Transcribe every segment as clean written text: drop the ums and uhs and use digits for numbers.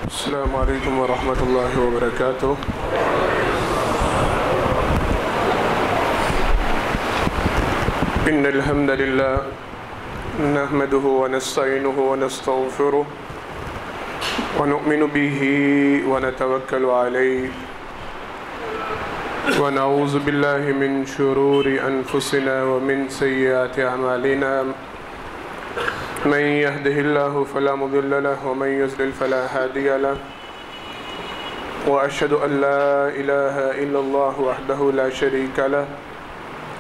السلام علیکم ورحمۃ اللہ وبرکاتہ۔ ان الحمد للہ نحمده ونستعینه ونستغفره ونؤمن به ونتوکل علیہ ونعوذ باللہ من شرور انفسنا ومن سیئات اعمالنا من يهده الله فلا مضل له ومن يضلل فلا هادي له وأشهد أن لا إله إلا الله وحده لا شريك له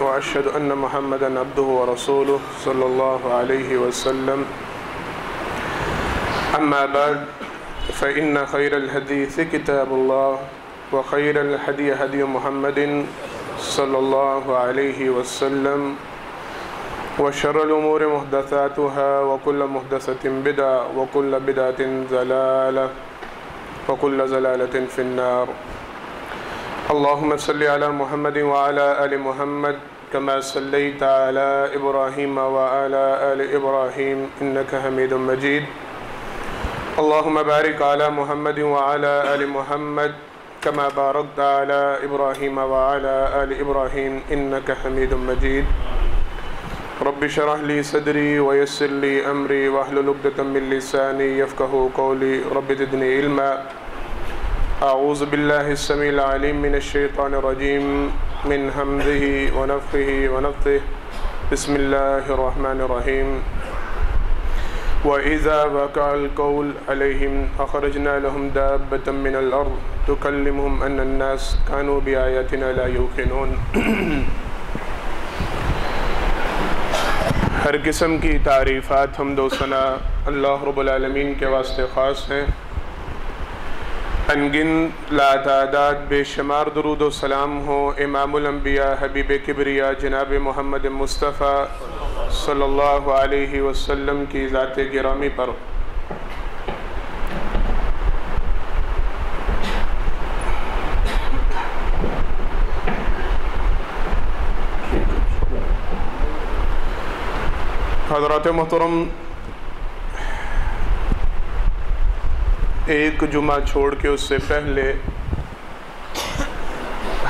وأشهد أن محمدا عبده ورسوله صلى الله عليه وسلم. أما بعد فإن خير الحديث كتاب الله وخير الهدي هدي محمد صلى الله عليه وسلم وشر الأمور محدثاتها وكل محدثة بدعة وكل بدعة ضلالة وكل ضلالة في النار. اللهم صل على محمد وعلى آل محمد كما صليت على إبراهيم وعلى آل إبراهيم إنك حميد مجيد. اللهم بارك على محمد وعلى آل محمد كما باركت على إبراهيم وعلى آل إبراهيم إنك حميد مجيد. رب اشرح لي صدري ويسر لي امري واحلل عقدة من لساني يفقهوا قولي رب زدني علما. اعوذ بالله السميع العليم من الشيطان الرجيم من همزه ونفخه ونفثه. بسم الله الرحمن الرحيم. وإذا وقع القول عليهم أخرجنا لهم دابة من الأرض تكلمهم أن الناس كانوا بآياتنا لا يوقنون. ہر قسم کی تعریفات حمد و ثنا اللہ رب العالمین کے واسطے خاص ہیں. انگن لا تعداد بے شمار درود و سلام ہو امام الانبیاء حبیب کبریا جناب محمد مصطفیٰ صلی اللہ علیہ وسلم کی ذات گرامی پر. حضرات محترم، ایک جمعہ چھوڑ کے اس سے پہلے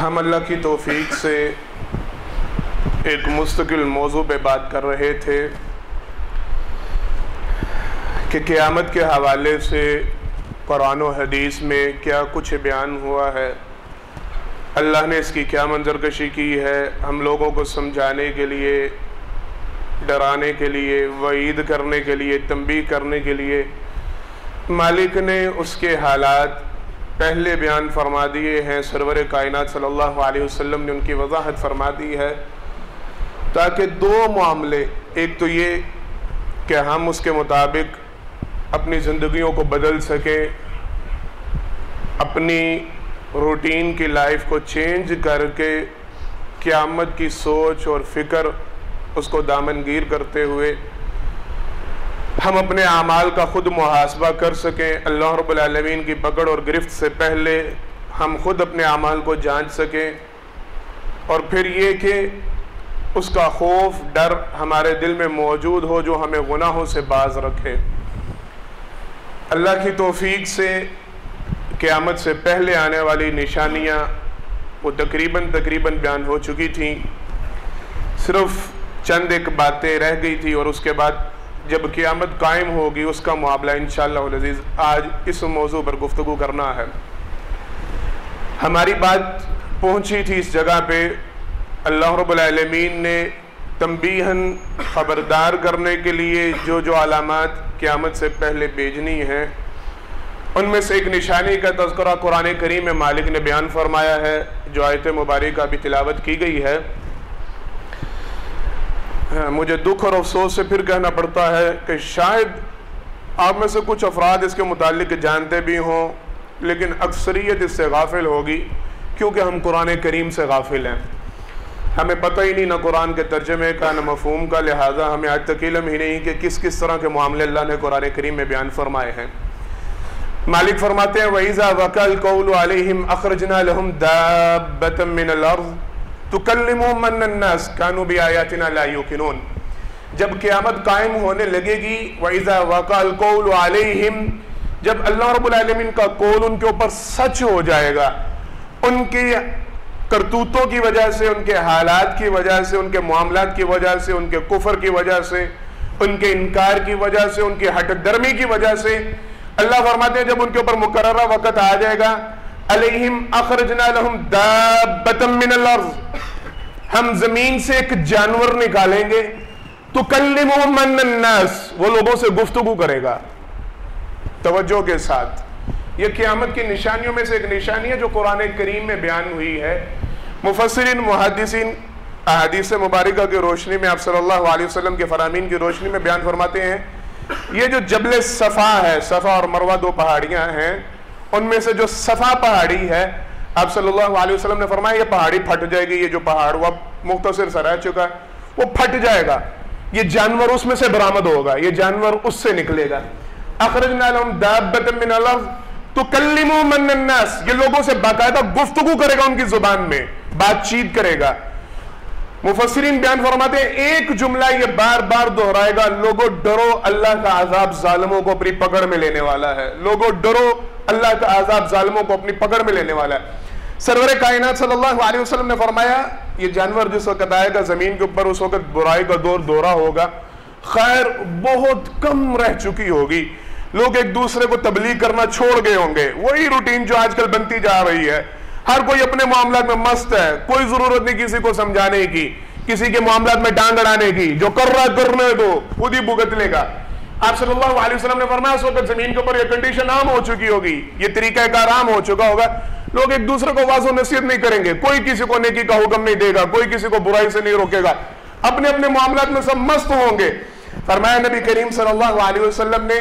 ہم اللہ کی توفیق سے ایک مستقل موضوع پہ بات کر رہے تھے کہ قیامت کے حوالے سے قرآن و حدیث میں کیا کچھ بیان ہوا ہے، اللہ نے اس کی کیا منظرکشی کی ہے، ہم لوگوں کو سمجھانے کے لیے، ڈرانے کے لیے، وعید کرنے کے لیے، تنبیہ کرنے کے لیے. مالک نے اس کے حالات پہلے بیان فرما دیے ہیں، سرور کائنات صلی اللہ علیہ وسلم نے ان کی وضاحت فرما دی ہے، تاکہ دو معاملے، ایک تو یہ کہ ہم اس کے مطابق اپنی زندگیوں کو بدل سکیں، اپنی روٹین کی لائف کو چینج کر کے قیامت کی سوچ اور فکر اس کو دامنگیر کرتے ہوئے ہم اپنے اعمال کا خود محاسبہ کر سکیں، اللہ رب العالمین کی پکڑ اور گرفت سے پہلے ہم خود اپنے اعمال کو جانچ سکیں، اور پھر یہ کہ اس کا خوف ڈر ہمارے دل میں موجود ہو جو ہمیں گناہوں سے باز رکھے. اللہ کی توفیق سے قیامت سے پہلے آنے والی نشانیاں وہ تقریباً بیان ہو چکی تھیں، صرف چند ایک باتیں رہ گئی تھی، اور اس کے بعد جب قیامت قائم ہوگی اس کا معاملہ انشاءاللہ العزیز آج اس موضوع پر گفتگو کرنا ہے. ہماری بات پہنچی تھی اس جگہ پہ، اللہ رب العالمین نے تنبیہاً خبردار کرنے کے لیے جو علامات قیامت سے پہلے بھیجنی ہیں، ان میں سے ایک نشانی کا تذکرہ قرآن کریم میں مالک نے بیان فرمایا ہے، جو آیت مبارکہ بھی تلاوت کی گئی ہے. مجھے دکھ اور افسوس سے پھر کہنا پڑتا ہے کہ شاید آپ میں سے کچھ افراد اس کے متعلق جانتے بھی ہوں، لیکن اکثریت اس سے غافل ہوگی، کیونکہ ہم قرآن کریم سے غافل ہیں. ہمیں پتہ ہی نہیں نہ قرآن کے ترجمے کا نہ مفہوم کا، لہٰذا ہمیں آج تک علم ہی نہیں کہ کس طرح کے معاملے اللہ نے قرآن کریم میں بیان فرمائے ہیں. مالک فرماتے ہیں وَإِذَا وَقَعَ الْقَوْلُ عَلَيْهِمْ أَخْرَجْنَا لَهُمْ دَابَّةً مِّنَ الْأَرْضِ تُكَلِّمُهُمْ أَنَّ النَّاسَ كَانُوا بِآيَاتِنَا لَا يُوقِنُونَ. جب قیامت قائم ہونے لگے گی، وَإِذَا وَقَعَ الْقَوْلُ عَلَيْهِمْ، جب اللہ رب العالمین کا قول ان کے اوپر سچ ہو جائے گا، ان کی کرتوتوں کی وجہ سے، ان کے حالات کی وجہ سے، ان کے معاملات کی وجہ سے، ان کے کفر کی وجہ سے، ان کے انکار کی وجہ سے، ان کی ہٹ درمی کی وجہ سے، اللہ فرماتے ہیں جب ان کے اوپر مقررہ وقت آ جائے گا، علیہم اخرجنا لہم دابۃ من الارض، ہم زمین سے ایک جانور نکالیں گے، تکلمہم ان الناس، وہ لوگوں سے گفتگو کرے گا۔ توجہ کے ساتھ، یہ قیامت کی نشانیوں میں سے ایک نشانی ہے جو قرآن کریم میں بیان ہوئی ہے۔ مفسرین محدثین احادیث مبارکہ کی روشنی میں، آپ صلی اللہ علیہ وسلم کے فرامین کی روشنی میں بیان فرماتے ہیں، یہ جو جبل صفا ہے، صفا اور مروہ دو پہاڑیاں ہیں، ان میں سے جو صفا پہاڑی ہے، آپ صلی اللہ علیہ وسلم نے فرمایا یہ پہاڑی پھٹ جائے گی، یہ جو پہاڑ وہ مختصر سا رہ چکا ہے وہ پھٹ جائے گا، یہ جانور اس میں سے برآمد ہوگا، یہ جانور اس سے نکلے گا۔ اخرجنا لہم دابۃ من الارض تکلمہم ان الناس، یہ لوگوں سے باقاعدہ گفتگو کرے گا، ان کی زبان میں بات چیت کرے گا۔ مفسرین بیان فرماتے ہیں ایک جملہ یہ بار بار دہرائے گا، لوگوں ڈرو اللہ کا عذاب ظالموں کو اپنی پکڑ میں لینے والا ہے، لوگوں ڈرو اللہ کا عذاب ظالموں کو اپنی پکڑ میں لینے والا ہے۔ سرور کائنات صلی اللہ علیہ وسلم نے فرمایا یہ جانور جس وقت آئے گا زمین کے اوپر، اس وقت برائی کا دور دورہ ہوگا، خیر بہت کم رہ چکی ہوگی، لوگ ایک دوسرے کو تبلیغ کرنا چھوڑ گئے ہوں گے، وہی روٹین جو آج کل بنتی جا رہی ہے، ہر کوئی اپنے معاملات میں مست ہے، کوئی ضرورت نہیں کسی کو سمجھانے کی، کسی کے معاملات میں ٹانگ اڑانے کی، جو کر رہا کرنے دو، خود ہی بھگت لے گا۔ آپ صلی اللہ علیہ وسلم نے فرمایا اس وقت زمین کے اوپر یہ کنڈیشن عام ہو چکی ہوگی، یہ طریقہ کار عام ہو چکا ہوگا، لوگ ایک دوسرے کو واضح نصیحت نہیں کریں گے، کوئی کسی کو نیکی کا حکم نہیں دے گا، کوئی کسی کو برائی سے نہیں روکے گا، اپنے اپنے معاملات میں سب مست ہوں گے۔ فرمایا نبی کریم صلی اللہ علیہ وسلم نے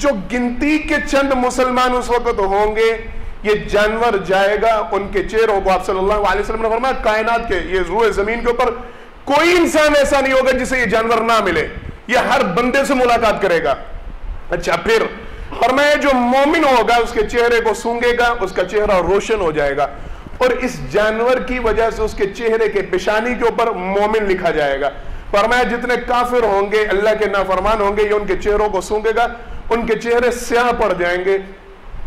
جو گنتی کے چند مسلمان اس وقت ہوں گے، یہ جانور جائے گا ان کے چہروں کو، آپ صلی اللہ علیہ وسلم نے فرمایا کائنات کے یہ روئے زمین کے اوپر کوئی انسان ایسا نہیں ہوگا جسے یہ جانور نہ ملے، یہ ہر بندے سے ملاقات کرے گا۔ اچھا پھر فرمایا جو مومن ہوگا اس کے چہرے کو سونگے گا، اس کا چہرہ روشن ہو جائے گا، اور اس جانور کی وجہ سے اس کے چہرے کے پیشانی کے اوپر مومن لکھا جائے گا۔ فرمایا جتنے کافر ہوں گے، اللہ کے نافرمان ہوں گے، یہ ان کے چہروں کو سونگے گا، ان کے چہرے سیاہ پڑ جائیں گے۔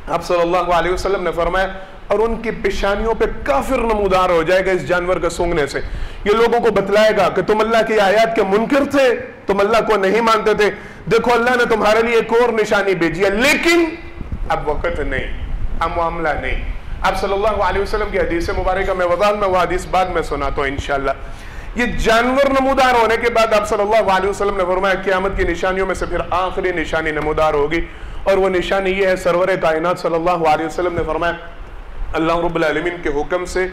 آپ صلی اللہ علیہ وسلم نے فرمایا اور ان کی پیشانیوں پہ کافر نمودار ہو جائے گا اس جانور کا سونگنے سے، یہ لوگوں کو بتلائے گا کہ تم اللہ کی آیات کے منکر تھے، تم اللہ کو نہیں مانتے تھے، دیکھو اللہ نے تمہارے لیے ایک اور نشانی بھیجی ہے، لیکن اب وقت نہیں، اب معاملہ نہیں۔ آپ صلی اللہ علیہ وسلم کی حدیث مبارکہ میں وضاحت میں وہ حدیث بعد میں سناتا ہوں انشاءاللہ۔ یہ جانور نمودار ہونے کے بعد آپ صلی اللہ علیہ وسلم نے فرمایا قیامت کی نشانیوں میں سے پھر آخری نشانی نمودار ہوگی، اور وہ نشانی یہ ہے، سرور کائنات صلی اللہ علیہ وسلم نے فرمایا اللہ رب العالمین کے حکم سے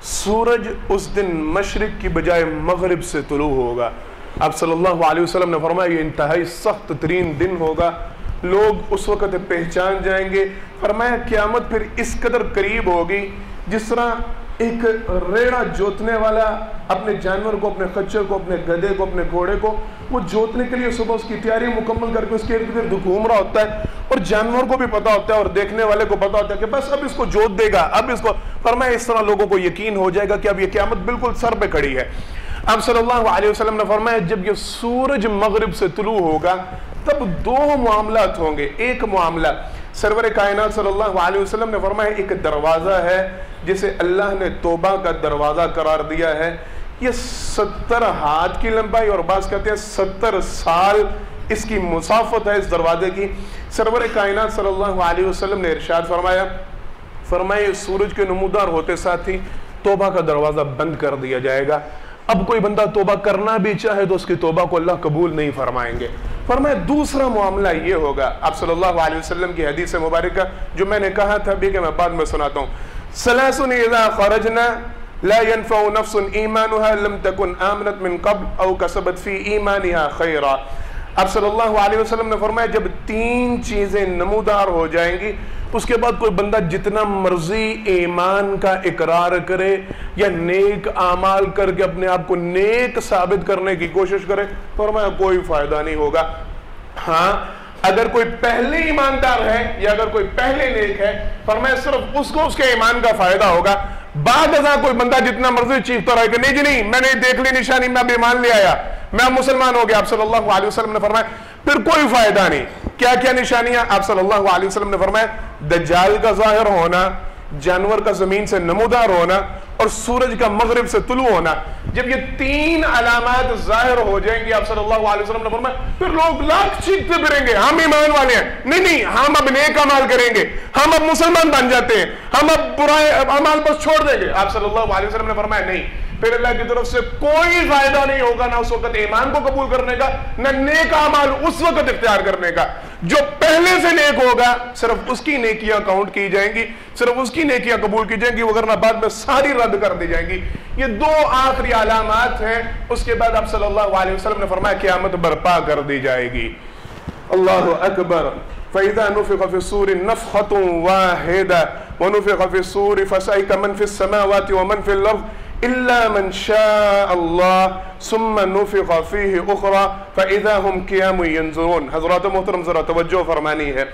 سورج اس دن مشرق کی بجائے مغرب سے طلوع ہوگا۔ آپ صلی اللہ علیہ وسلم نے فرمایا یہ انتہائی سخت ترین دن ہوگا، لوگ اس وقت پہچان جائیں گے۔ فرمایا قیامت پھر اس قدر قریب ہوگی جس طرح ایک ریڑا جوتنے والا اپنے جانور کو، اپنے خچر کو، اپنے گدھے کو، اپنے گھوڑے کو وہ جوتنے کے لیے صبح اس کی تیاری مکمل کر کے اس کے ارد گرد گھوم رہا ہوتا ہے، اور جانور کو بھی پتا ہوتا ہے اور دیکھنے والے کو پتا ہوتا ہے کہ بس اب اس کو جوت دے گا، اب اس کو۔ فرمایا اس طرح لوگوں کو یقین ہو جائے گا کہ اب یہ قیامت بالکل سر پہ کھڑی ہے۔ آپ صلی اللہ علیہ وسلم نے فرمایا جب یہ سورج مغرب سے طلوع ہوگا تب دو معاملات ہوں گے۔ ایک معاملہ سرور کائنات صلی اللہ علیہ وسلم نے فرمایا ایک دروازہ ہے جسے اللہ نے توبہ کا دروازہ قرار دیا ہے، یہ 70 ہاتھ کی لمبائی اور بعض کہتے ہیں 70 سال اس کی مسافت ہے اس دروازے کی۔ سرور کائنات صلی اللہ علیہ وسلم نے ارشاد فرمایا سورج کے نمودار ہوتے ساتھ ہی توبہ کا دروازہ بند کر دیا جائے گا، اب کوئی بندہ توبہ کرنا بھی چاہے تو اس کی توبہ کو اللہ قبول نہیں فرمائیں گے۔ فرمایا دوسرا معاملہ یہ ہوگا، آپ صلی اللہ علیہ وسلم کی حدیث مبارکہ جو میں نے کہا تھا بھی کہ میں بعد میں سناتا ہوں، ثلاث اذا خرجنا لا ينفع نفس ایمانها لم تكن آمنت من قبل او کسبت فی ایمانها خیرا۔ آپ صلی اللہ علیہ وسلم نے فرمایا جب تین چیزیں نمودار ہو جائیں گی اس کے بعد کوئی بندہ جتنا مرضی ایمان کا اقرار کرے یا نیک اعمال کر کے اپنے آپ کو نیک ثابت کرنے کی کوشش کرے، فرمایا کوئی فائدہ نہیں ہوگا۔ ہاں اگر کوئی پہلے ایماندار ہے یا اگر کوئی پہلے نیک ہے، فرمایا صرف اس کو اس کے ایمان کا فائدہ ہوگا۔ بعد ازاں کوئی بندہ جتنا مرضی چیختا رہے کہ نہیں جی نہیں میں نے دیکھ لی نشانی، میں اب ایمان لے آیا، میں اب مسلمان ہو گیا، آپ صلی اللہ علیہ وسلم نے فرمایا پھر کوئی فائدہ نہیں۔ کیا کیا نشانیاں؟ آپ صلی اللہ علیہ وسلم نے فرمایا دجال کا ظاہر ہونا، جانور کا زمین سے نمودار ہونا، اور سورج کا مغرب سے طلوع ہونا۔ جب یہ تین علامات ظاہر ہو جائیں گی آپ صلی اللہ علیہ وسلم نے فرمایا پھر لوگ لاکھ چیختے پھریں گے ہم ایمان والے ہیں، نہیں ہم اب نیک اعمال کریں گے، ہم اب مسلمان بن جاتے ہیں، ہم اب برائے اعمال بس چھوڑ دیں گے۔ آپ صلی اللہ علیہ وسلم نے فرمایا نہیں، پھر اللہ کی طرف سے کوئی فائدہ نہیں ہوگا، نہ اس وقت ایمان کو قبول کرنے کا، نہ نیک اعمال اس وقت اختیار کرنے کا۔ جو پہلے سے نیک ہوگا صرف اس کی نیکیاں کاؤنٹ کی جائیں گی، صرف اس کی نیکیاں قبول کی جائیں گی، وگرنہ بعد میں ساری رد کر دی جائیں گی۔ یہ دو آخری علامات ہیں۔ اس کے بعد آپ صلی اللہ علیہ وسلم نے فرمایا قیامت برپا کر دی جائے گی۔ اللہ اکبر۔ فَإِذَا نُفِخَ فِي الصُّورِ نَفْخَةٌ وَاحِدَةٌ وَنُفِخَ فِي الصُّورِ فَصَعِقَ مَنْ فِي السَّمَاوَاتِ وَمَنْ فِي الْأَرْضِ إِلَّا مَنْ شَاءَ اللَّهُ ثُمَّ نُفِخَ فِيهِ أُخْرَى فَإِذَا هُمْ قِيَامٌ يَنْظُرُونَ۔ حضرات محترم ذرا توجہ فرمانی ہے۔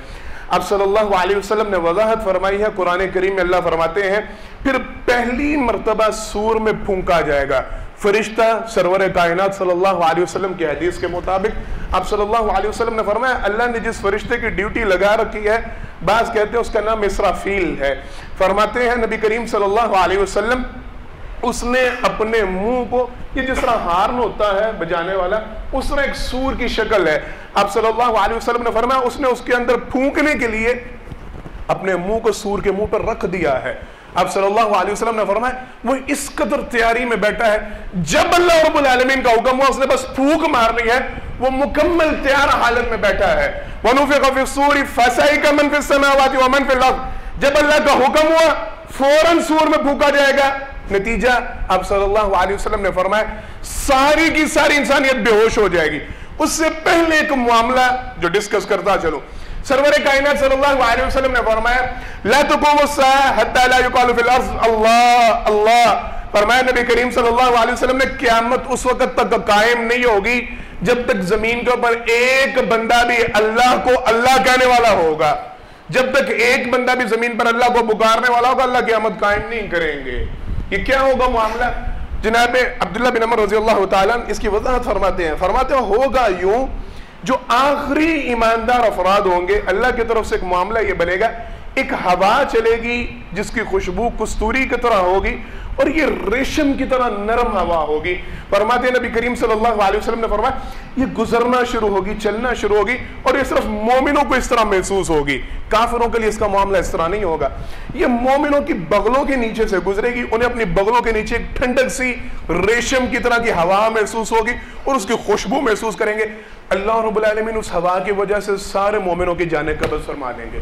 اب صلی اللہ علیہ وسلم نے وضاحت فرمائی ہے، قرآن کریم میں اللہ فرماتے ہیں پھر پہلی مرتبہ سور میں پھونکا جائے گا۔ فرشتہ سرور کائنات صلی اللہ علیہ وسلم کی حدیث کے مطابق آپ صلی اللہ علیہ وسلم نے فرمایا اللہ نے جس فرشتے کی ڈیوٹی لگا رکھی ہے، بعض کہتے ہیں اس کا نام اسرافیل ہے۔ فرماتے ہیں نبی کریم صلی اللہ علیہ وسلم اس نے اپنے منہ کو، یہ جس طرح ہارن ہوتا ہے بجانے والا، اس طرح ایک سور کی شکل ہے۔ آپ صلی اللہ علیہ وسلم نے فرمایا اس نے اس کے اندر پھونکنے کے لیے اپنے منہ کو سور کے منہ پر رکھ دیا ہے۔ آپ صلی اللہ علیہ وسلم نے فرمایا وہ اس قدر تیاری میں بیٹھا ہے، جب اللہ رب العالمین کا حکم ہوا اس نے بس پھونک مارنی ہے، وہ مکمل تیار حالت میں بیٹھا ہے۔ وَنُفِخَ فِي الصُّورِ فَصَعِقَ مَنْ فِي السَّمَاوَاتِ وَمَنْ فِي الْأَرْضِ۔ جب اللہ کا حکم ہوا فوراً سور میں پھونکا جائے گا۔ نتیجہ آپ صلی اللہ علیہ وسلم نے فرمایا ساری کی ساری انسانیت بے ہوش ہو جائے گی۔ اس سے پہلے ایک معاملہ جو ڈسکس کرتا چلو، سرور کائنات صلی اللہ علیہ وسلم نے فرمایا لا تقوم الساعة حتى لا يقال في الارض اللہ اللہ۔ فرمایا نبی کریم صلی اللہ علیہ وسلم نے قیامت اس وقت تک قائم نہیں ہوگی جب تک زمین کے اوپر ایک بندہ بھی اللہ کو اللہ کہنے والا ہوگا۔ جب تک ایک بندہ بھی زمین پر اللہ کو پکارنے والا ہوگا اللہ قیامت قائم نہیں کریں گے۔ یہ کیا ہوگا معاملہ؟ جناب عبداللہ بن عمر رضی اللہ تعالیٰ اس کی وضاحت فرماتے ہیں ہوگا یوں، جو آخری ایماندار افراد ہوں گے اللہ کی طرف سے ایک معاملہ یہ بنے گا، ایک ہوا چلے گی جس کی خوشبو کستوری کی طرح ہوگی اور یہ ریشم کی طرح نرم ہوا ہوگی۔ فرماتے ہیں نبی کریم صلی اللہ علیہ وسلم نے فرمایا یہ گزرنا شروع ہوگی، چلنا شروع ہوگی، اور یہ صرف مومنوں کو اس طرح محسوس ہوگی، کافروں کے لیے اس کا معاملہ اس طرح نہیں ہوگا۔ یہ مومنوں کی بغلوں کے نیچے سے گزرے گی، انہیں اپنی بغلوں کے نیچے ایک ٹھنڈک سی ریشم کی طرح کی ہوا محسوس ہوگی اور اس کی خوشبو محسوس کریں گے۔ اللہ رب العالمین اس ہوا کی وجہ سے سارے مومنوں کی جانیں قبض فرما دیں گے۔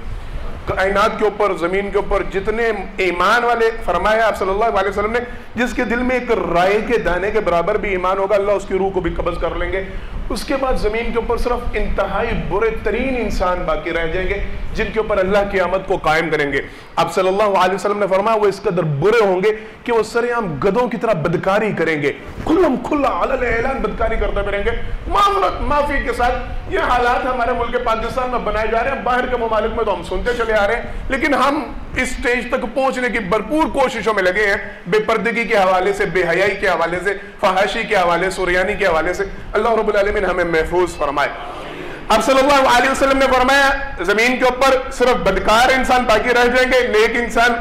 کائنات کے اوپر، زمین کے اوپر جتنے ایمان والے، فرمایا آپ صلی اللہ علیہ وسلم نے جس کے دل میں ایک رائے کے دانے کے برابر بھی ایمان ہوگا اللہ اس کی روح کو بھی قبض کر لیں گے۔ اس کے بعد زمین کے اوپر صرف انتہائی برے ترین انسان باقی رہ جائیں گے جن کے اوپر اللہ قیامت کو قائم کریں گے۔ آپ صلی اللہ علیہ وسلم نے فرمایا وہ اس قدر برے ہوں گے کہ وہ سر عام گدھوں کی طرح بدکاری کریں گے، کھلم کھلا علی اعلان بدکاری کرتے پھریں گے، معاملت معافی کے ساتھ۔ یہ حالات ہمارے ملک پاکستان میں بنائے جا رہے ہیں، باہر کے ممالک میں تو ہم سنتے چلے آ رہے ہیں، لیکن ہم اس سٹیج تک پہنچنے کی بھرپور کوششوں میں لگے ہیں، بے پردگی کے حوالے سے، بے حیائی کے حوالے سے، فحاشی کے حوالے سے، سریانی کے حوالے سے۔ اللہ رب العالمین ہمیں محفوظ فرمائے۔ اب صلی اللہ علیہ وسلم نے فرمایا زمین کے اوپر صرف بدکار انسان باقی رہ جائیں گے، نیک انسان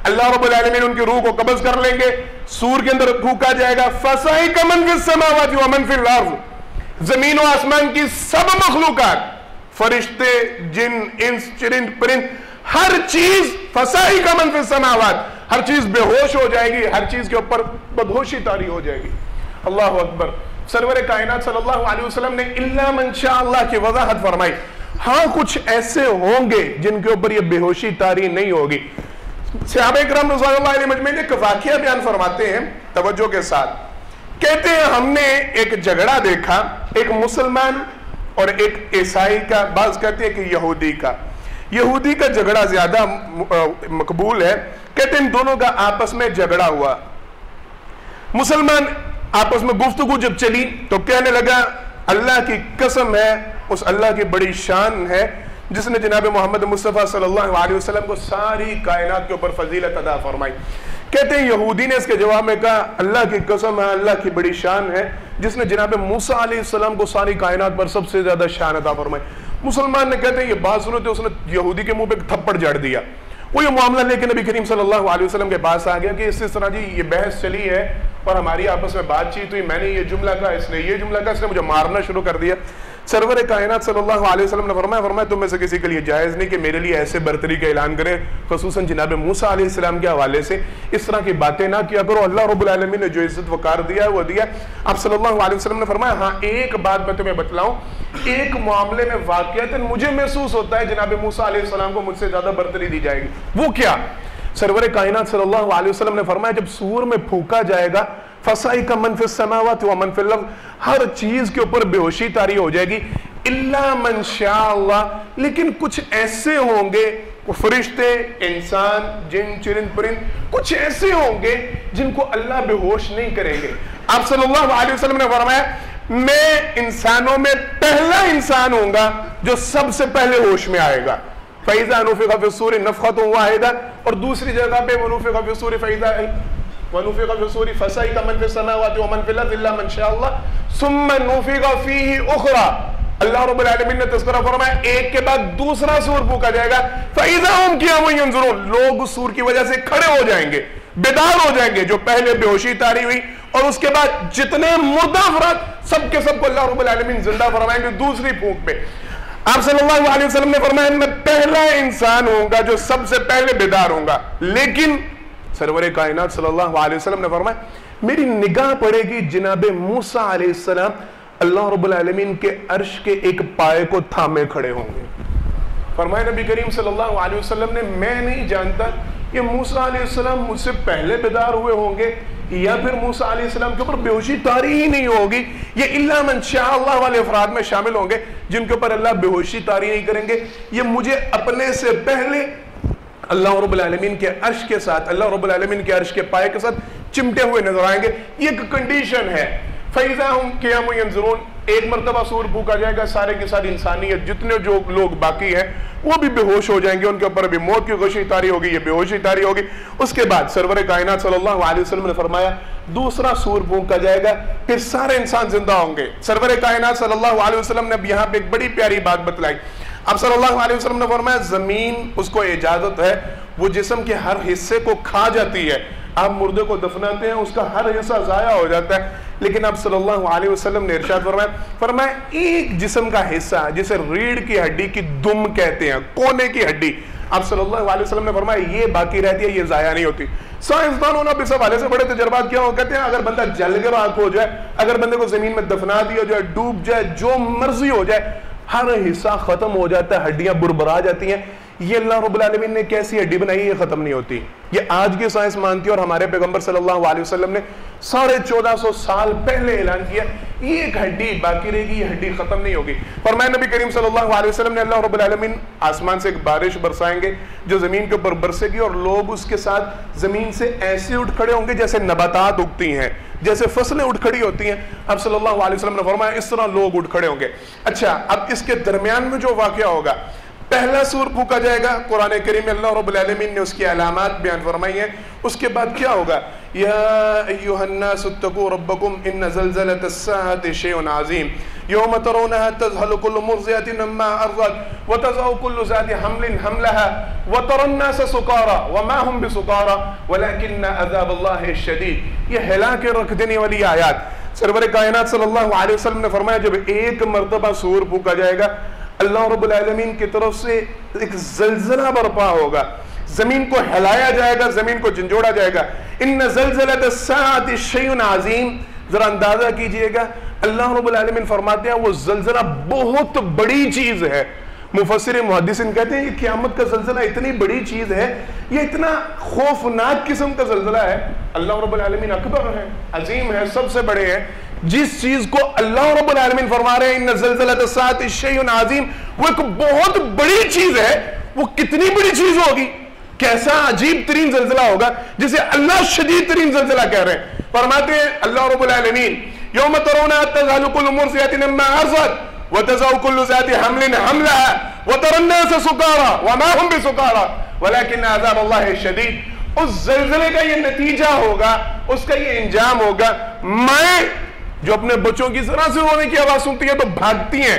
اللہ رب العالمین ان کی روح کو قبض کر لیں گے، سور کے اندر پھونکا جائے گا۔ فَصَعِقَ مَنْ فِي السَّمَاوَاتِ وَمَنْ فِي الْأَرْضِ، زمین و آسمان کی سب مخلوقات، فرشتے، جن، انس، چرند، پرند، ہر چیز فَصَعِقَ مَنْ فِي السَّمَاوَاتِ، ہر چیز بے ہوش ہو جائے گی، ہر چیز کے اوپر بدہوشی طاری ہو جائے گی۔ اللہ اکبر۔ سرور کائنات صلی اللہ علیہ وسلم نے اِلَّا مَنْ شَاءَ اللَّهُ کی وضاحت فرمائی۔ ہاں کچھ ایسے ہوں گے جن کے اوپر یہ بے ہوشی طاری نہیں ہوگی۔ صحابہ کرام رضوان اللہ علیہ مجمعین ایک واقعہ بیان فرماتے ہیں توجہ کے ساتھ، کہتے ہیں ہم نے ایک جھگڑا دیکھا، ایک مسلمان اور ایک عیسائی کا، بعض کہتے ہیں کہ یہودی کا۔ یہودی کا جھگڑا زیادہ مقبول ہے، کہتے ہیں ان دونوں کا آپس میں جھگڑا ہوا۔ مسلمان آپس میں گفتگو جب چلی تو کہنے لگا اللہ کی قسم ہے، اس اللہ کی بڑی شان ہے جس نے جناب محمد مصطفیٰ صلی اللہ علیہ وسلم کو ساری کائنات کے اوپر فضیلت عطا فرمائی۔ کہتے ہیں یہودی نے اس کے جواب میں کہا اللہ کی قسم ہے، اللہ کی بڑی شان ہے جس نے جناب موسیٰ علیہ السلام کو ساری کائنات پر سب سے زیادہ شان عطا فرمائی۔ مسلمان نے کہتے ہیں یہ بات سنو تو اس نے یہودی کے منہ پہ تھپڑ جڑ دیا. وہ یہ معاملہ لے کے نبی کریم صلی اللہ علیہ وسلم کے پاس آ گیا کہ اس طرح جی یہ بحث چلی ہے اور ہماری آپس میں بات چیت ہوئی, میں نے یہ جملہ کہا, اس نے یہ جملہ کہا, اس نے مجھے مارنا شروع کر دیا. سرور کائنات صلی اللہ علیہ وسلم نے فرمایا تم میں سے کسی کے لیے جائز نہیں کہ میرے لیے ایسے برتری کا اعلان کرے, خصوصاً جناب موسیٰ علیہ السلام کے حوالے سے اس طرح کی باتیں نہ کیا کرو. اللہ رب العالمین نے جو عزت وقار دیا ہے وہ دیا. آپ صلی اللہ علیہ وسلم نے فرمایا ہاں ایک بات میں تمہیں بتلاؤں, ایک معاملے میں واقعتاً مجھے محسوس ہوتا ہے جناب موسیٰ علیہ السلام کو مجھ سے زیادہ برتری دی جائے گی. وہ کیا؟ سرور کائنات صلی اللہ علیہ وسلم نے فرمایا جب سور میں پھونکا جائے گا فَصَعِقَ مَنْ فِي السَّمَاوَاتِ وَمَنْ فِي الْأَرْضِ, ہر چیز کے اوپر بے ہوشی طاری ہو جائے گی اِلَّا مَنْ شَاءَ اللَّهُ, لیکن کچھ ایسے ہوں گے, فرشتے, انسان, جن, چرند, پرند, کچھ ایسے ہوں گے جن کو اللہ بے ہوش نہیں کریں گے. آپ صلی اللہ علیہ وسلم نے فرمایا میں انسانوں میں پہلا انسان ہوں گا جو سب سے پہلے ہوش میں آئے گا. فَإِذَا نُفِخَ فِي الصُّورِ نَفْخَةٌ وَاحِدَةٌ, اور دوسری جگہ پہ وَنُفِخَ فِي الصُّورِ وَنُفِخَ فِي الصُّورِ فَصَعِقَ مَنْ فِي السَّمَاوَاتِ وَمَنْ فِي الْأَرْضِ إِلَّا مَنْ شَاءَ اللَّهُ ثُمَّ نُفِخَ فِيهِ أُخْرَى. اللہ رب العالمین نے تذکرہ فرمایا ایک کے بعد دوسرا سور پھونکا جائے گا فَإِذَا هُمْ قِيَامٌ يَنظُرُونَ, لوگ اس سور کی وجہ سے کھڑے ہو جائیں گے, بیدار ہو جائیں گے. جو پہلے بے ہوشی طاری ہوئی اور اس کے بعد جتنے مردہ افراد سب کے سب کو اللہ رب العالمین زندہ فرمائیں گے دوسری پھونک پہ. آپ صلی اللہ علیہ وسلم نے فرمایا میں پہلا انسان ہوں گا جو سب سے پہلے بیدار ہوں گا. لیکن سرور کائنات صلی اللہ علیہ وسلم نے فرمایا میری نگاہ پڑے گی جناب موسیٰ علیہ السلام اللہ رب العالمین کے عرش کے ایک پائے کو تھامے کھڑے ہوں گے. فرمایا نبی کریم صلی اللہ علیہ وسلم نے میں نہیں جانتا یہ موسیٰ علیہ السلام مجھ سے پہلے بیدار ہوئے ہوں گے یا پھر موسیٰ علیہ السلام کے اوپر بے ہوشی طاری ہی نہیں ہوگی, یہ الا من شاء اللہ والے افراد میں شامل ہوں گے جن کے اوپر اللہ بے ہوشی طاری نہیں کریں گے. یہ مجھے اپنے سے پہلے اللہ رب العالمین کے عرش کے ساتھ, اللہ رب العالمین کے عرش کے پائے کے ساتھ چمٹے ہوئے نظر آئیں گے. یہ ایک کنڈیشن ہے. فَإِذَا هُمْ قِيَامٌ يَنظُرُونَ, ایک مرتبہ سور پھونکا جائے گا, سارے کے ساتھ انسانیت جتنے جو لوگ باقی ہیں وہ بھی بے ہوش ہو جائیں گے, ان کے اوپر بھی موت کی غشی طاری ہوگی, یہ بے ہوشی طاری ہوگی. اس کے بعد سرور کائنات صلی اللہ علیہ وسلم نے فرمایا دوسرا سور پھونکا جائے گا, پھر سارے انسان زندہ ہوں گے. سرور کائنات صلی اللہ علیہ وسلم نے اب یہاں پہ ایک بڑی پیاری بات بتلائی. اب صلی اللہ علیہ وسلم نے فرمایا زمین اس کو اجازت ہے وہ جسم کے ہر حصے کو کھا جاتی ہے. آپ مردے کو دفناتے ہیں اس کا ہر حصہ ضائع ہو جاتا ہے, لیکن اب صلی اللہ علیہ وسلم نے ارشاد فرمایا ایک جسم کا حصہ جسے ریڑھ کی ہڈی کی دم کہتے ہیں, کونے کی ہڈی, آپ صلی اللہ علیہ وسلم نے فرمایا یہ باقی رہتی ہے, یہ ضائع نہیں ہوتی. سائنسدانوں نے اس حوالے سے بڑے تجربات کیا, وہ کہتے ہیں اگر بندہ جل کے راکھ ہو جائے, اگر بندے کو زمین میں دفنا دیا جائے, ڈوب جائے, جو مرضی ہو جائے, ہر حصہ ختم ہو جاتا ہے, ہڈیاں بربرا جاتی ہیں. یہ اللہ رب العالمین نے کیسی ہڈی بنائی, یہ ختم نہیں ہوتی. یہ آج کی سائنس مانتی ہے اور ہمارے پیغمبر صلی اللہ علیہ وسلم نے 1450 سال پہلے اعلان کیا یہ ایک ہڈی باقی رہے گی, یہ ہڈی ختم نہیں ہوگی. فرمایا نبی کریم صلی اللہ علیہ وسلم نے اللہ رب العالمین آسمان سے ایک بارش برسائیں گے جو زمین کے اوپر برسے گی اور لوگ اس کے ساتھ زمین سے ایسے اٹھ کھڑے ہوں گے جیسے نباتات اگتی ہیں, جیسے فصلیں اٹھ کھڑی ہوتی ہیں. اب صلی اللہ علیہ وسلم نے فرمایا اس طرح لوگ اٹھ کھڑے ہوں گے. اچھا اب اس کے درمیان میں جو واقعہ ہوگا, پہلا سور پھونکا جائے گا, قرآن کریم میں اللہ رب العالمین نے اس کی علامات بیان فرمائی ہیں. اس کے بعد کیا ہوگا, یا ایھا الناس اتقوا ربکم ان زلزلۃ الساعۃ شیء عظیم یوم ترونها تذهل كل مرضعة عما ارضعت وتضع كل ذات حمل حملها وترى الناس سکارى وما هم بسکارى ولكن عذاب الله شدید. یہ ہلا کے رکھ دینے والی آیات. سرور کائنات صلی اللہ علیہ وسلم نے فرمایا جب ایک مرتبہ سور پھونکا جائے گا اللہ رب العالمین کی طرف سے ایک زلزلہ برپا ہوگا, زمین کو ہلایا جائے گا, زمین کو جھنجھوڑا جائے گا. ان زلزلۃ الساعۃ شیء عظیم, ذرا اندازہ کیجئے گا اللہ رب العالمین فرماتے ہیں وہ زلزلہ بہت بڑی چیز ہے. مفسر محدثین کہتے ہیں یہ قیامت کا زلزلہ اتنی بڑی چیز ہے, یہ اتنا خوفناک قسم کا زلزلہ ہے. اللہ رب العالمین اکبر ہے, عظیم ہے, سب سے بڑے ہیں. جس چیز کو اللہ رب العالمین فرما رہے ہیں ان زلزلۃ الساعۃ شیء عظیم, وہ ایک بہت بڑی چیز ہے. وہ کتنی بڑی چیز ہوگی, کیسا عجیب ترین زلزلہ ہوگا جسے اللہ شدید ترین زلزلہ کہہ رہے ہیں. فرماتے ہیں اللہ رب العالمین یوم ترونها تذهل كل مرضعة عما ارضعت وتضع كل ذات حمل حملها وترى الناس سکارى وما هم بسکارى ولكن عذاب الله شدید. اس زلزلے کا یہ نتیجہ ہوگا, اس کا یہ انجام ہوگا. میں جو اپنے بچوں کی ذرا سے رونے کی آواز سنتی ہیں تو بھاگتی ہیں,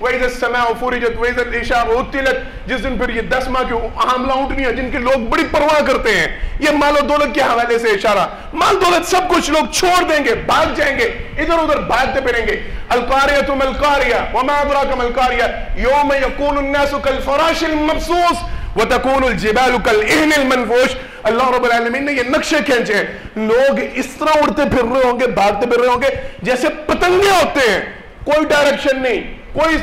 وَإِذَا السَّمَاءُ فُرِجَتْ وَإِذَا الْعِشَارُ عُطِّلَتْ جس دن پھر یہ 10 ماہ کی حاملہ اونٹنی ہے جن کے لوگ بڑی پرواہ کرتے ہیں. یہ مال و دولت کے حوالے سے اشارہ. مال دولت سب کچھ لوگ چھوڑ دیں گے, بھاگ جائیں گے, ادھر ادھر بھاگتے پھریں گے. القاریۃ ما القاریۃ وما ادراک ما القاریۃ یوم یکون الناس کالفراش المبثوث وتکون الجبال کالعہن المنفوش. اللہ رب العالمین نے یہ نقشے کھینچے ہیں. لوگ اس طرح اڑتے پھر رہے ہوں گے, بھاگتے پھر رہے ہوں گے جیسے پتنگے ہوتے ہیں. کوئی ڈائریکشن نہیں, کوئی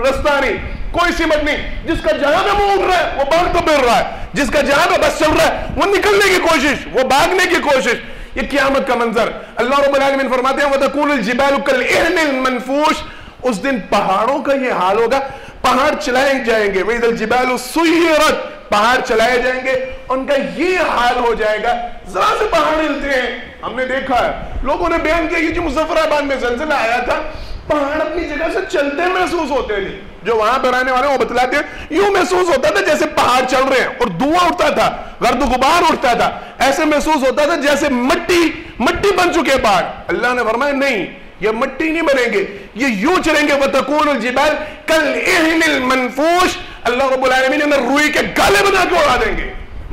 رستہ نہیں, کوئی سمت نہیں. جس کا جہاں پہ وہ اڑ رہا ہے وہ بھاگتا پھر رہا ہے, جس کا جہاں پہ بس چل رہا ہے وہ نکلنے کی کوشش, وہ بھاگنے کی کوشش. یہ قیامت کا منظر. اللہ رب العالمین فرماتے ہیں وَتَكُونُ الْجِبَالُ كَالْعِهْنِ الْمَنْفُوشِ. اس دن پہاڑوں کا یہ حال ہوگا, پہاڑ چلائے جائیں گے. وَإِذَا الْجِبَالُ سُيِّرَتْ پہاڑ چلائے جائیں گے, ان کا یہ حال ہو جائے گا. ذرا سے پہاڑ ہلتے ہیں, ہم نے دیکھا ہے, لوگوں نے بیان کیا کہ جو مظفر آباد میں زلزلہ آیا تھا پہاڑ اپنی جگہ سے چلتے محسوس ہوتے تھے. جو وہاں پر رہنے والے وہ بتلاتے ہیں یوں محسوس ہوتا تھا جیسے پہاڑ چل رہے ہیں, اور دھواں اٹھتا تھا, گرد و غبار اٹھتا تھا, ایسے محسوس ہوتا تھا جیسے مٹی بن چکے پہاڑ. اللہ نے فرمایا نہیں, یہ مٹی نہیں بنیں گے, یہ یوں چلیں گے. وَتَكُونُ الْجِبَالُ كَالْعِهْنِ الْمَنْفُوشِ. اللہ رب العالمین انہیں روئی کے گالے بنا کے اڑا دیں گے.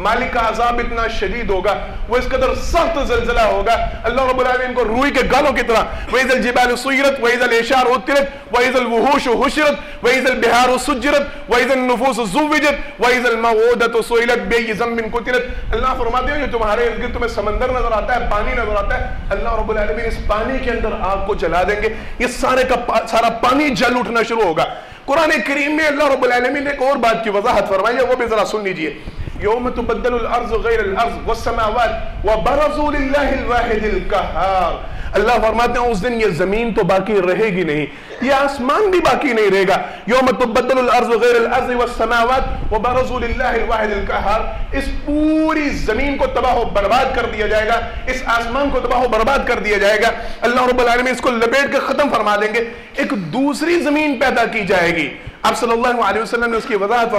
مالک کا عذاب اتنا شدید ہوگا, وہ اس قدر سخت زلزلہ ہوگا. اللہ رب العالمین کو روئی کے گالوں کی طرح. وَإِذَا الْجِبَالُ سُيِّرَتْ وَإِذَا الْعِشَارُ عُطِّلَتْ وَإِذَا الْوُحُوشُ حُشِرَتْ وَإِذَا الْبِحَارُ سُجِّرَتْ وَإِذَا النُّفُوسُ زُوِّجَتْ وَإِذَا الْمَوْءُودَةُ سُئِلَتْ بِأَيِّ ذَنبٍ قُتِلَتْ. اللہ فرماتے ہیں جو تمہارے ارد گرد تمہیں سمندر نظر آتا ہے, پانی نظر آتا ہے, اللہ رب العالمین اس پانی کے اندر آگ کو جلا دیں گے. یہ سارا پانی جل اٹھنا شروع ہوگا. قرآن کریم میں اللہ رب العالمین نے ایک اور بات کی وضاحت فرمائی ہے, وہ بھی ذرا سن لیجئے. یوم تبدل الارض غیر الارض والسماوات وبرزوا للہ الواحد القہار. اللہ فرماتے ہیں اس دن یہ زمین تو باقی رہے گی نہیں, یہ آسمان بھی باقی نہیں رہے گا. یوم تبدل الارض غیر الارض والسماوات وبرزوا للہ الواحد القہار. اس پوری زمین کو تباہ و برباد کر دیا جائے گا, اس آسمان کو تباہ و برباد کر دیا جائے گا. اللہ رب العالمین اس کو لپیٹ کے ختم فرما دیں گے. ایک دوسری زمین پیدا کی جائے گی. آپ صلی اللہ علیہ وسلم نے اس کی وضاحت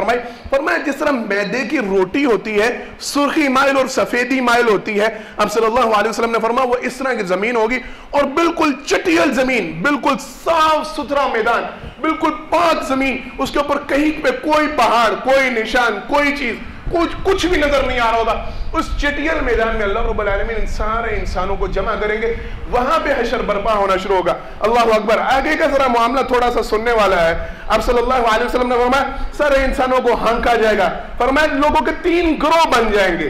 فرمایا جس طرح میدے کی روٹی ہوتی ہے, سرخی مائل اور سفیدی مائل ہوتی ہے, آپ صلی اللہ علیہ وسلم نے فرمایا وہ اس طرح کی زمین ہوگی, اور بالکل چٹیل زمین, بالکل صاف ستھرا میدان, بالکل پاک زمین, اس کے اوپر کہیں پہ کوئی پہاڑ, کوئی نشان, کوئی چیز, کچھ بھی نظر نہیں آ رہا ہوگا. اس چٹیل میدان میں اللہ رب العالمین ان سارے انسانوں کو جمع کریں گے, وہاں پہ حشر برپا ہونا شروع ہوگا. اللہ اکبر. آگے کا ذرا معاملہ تھوڑا سا سننے والا ہے. آپ صلی اللہ علیہ وسلم نے فرمایا سارے انسانوں کو ہانکا جائے گا. فرمایا لوگوں کے 3 گروہ بن جائیں گے.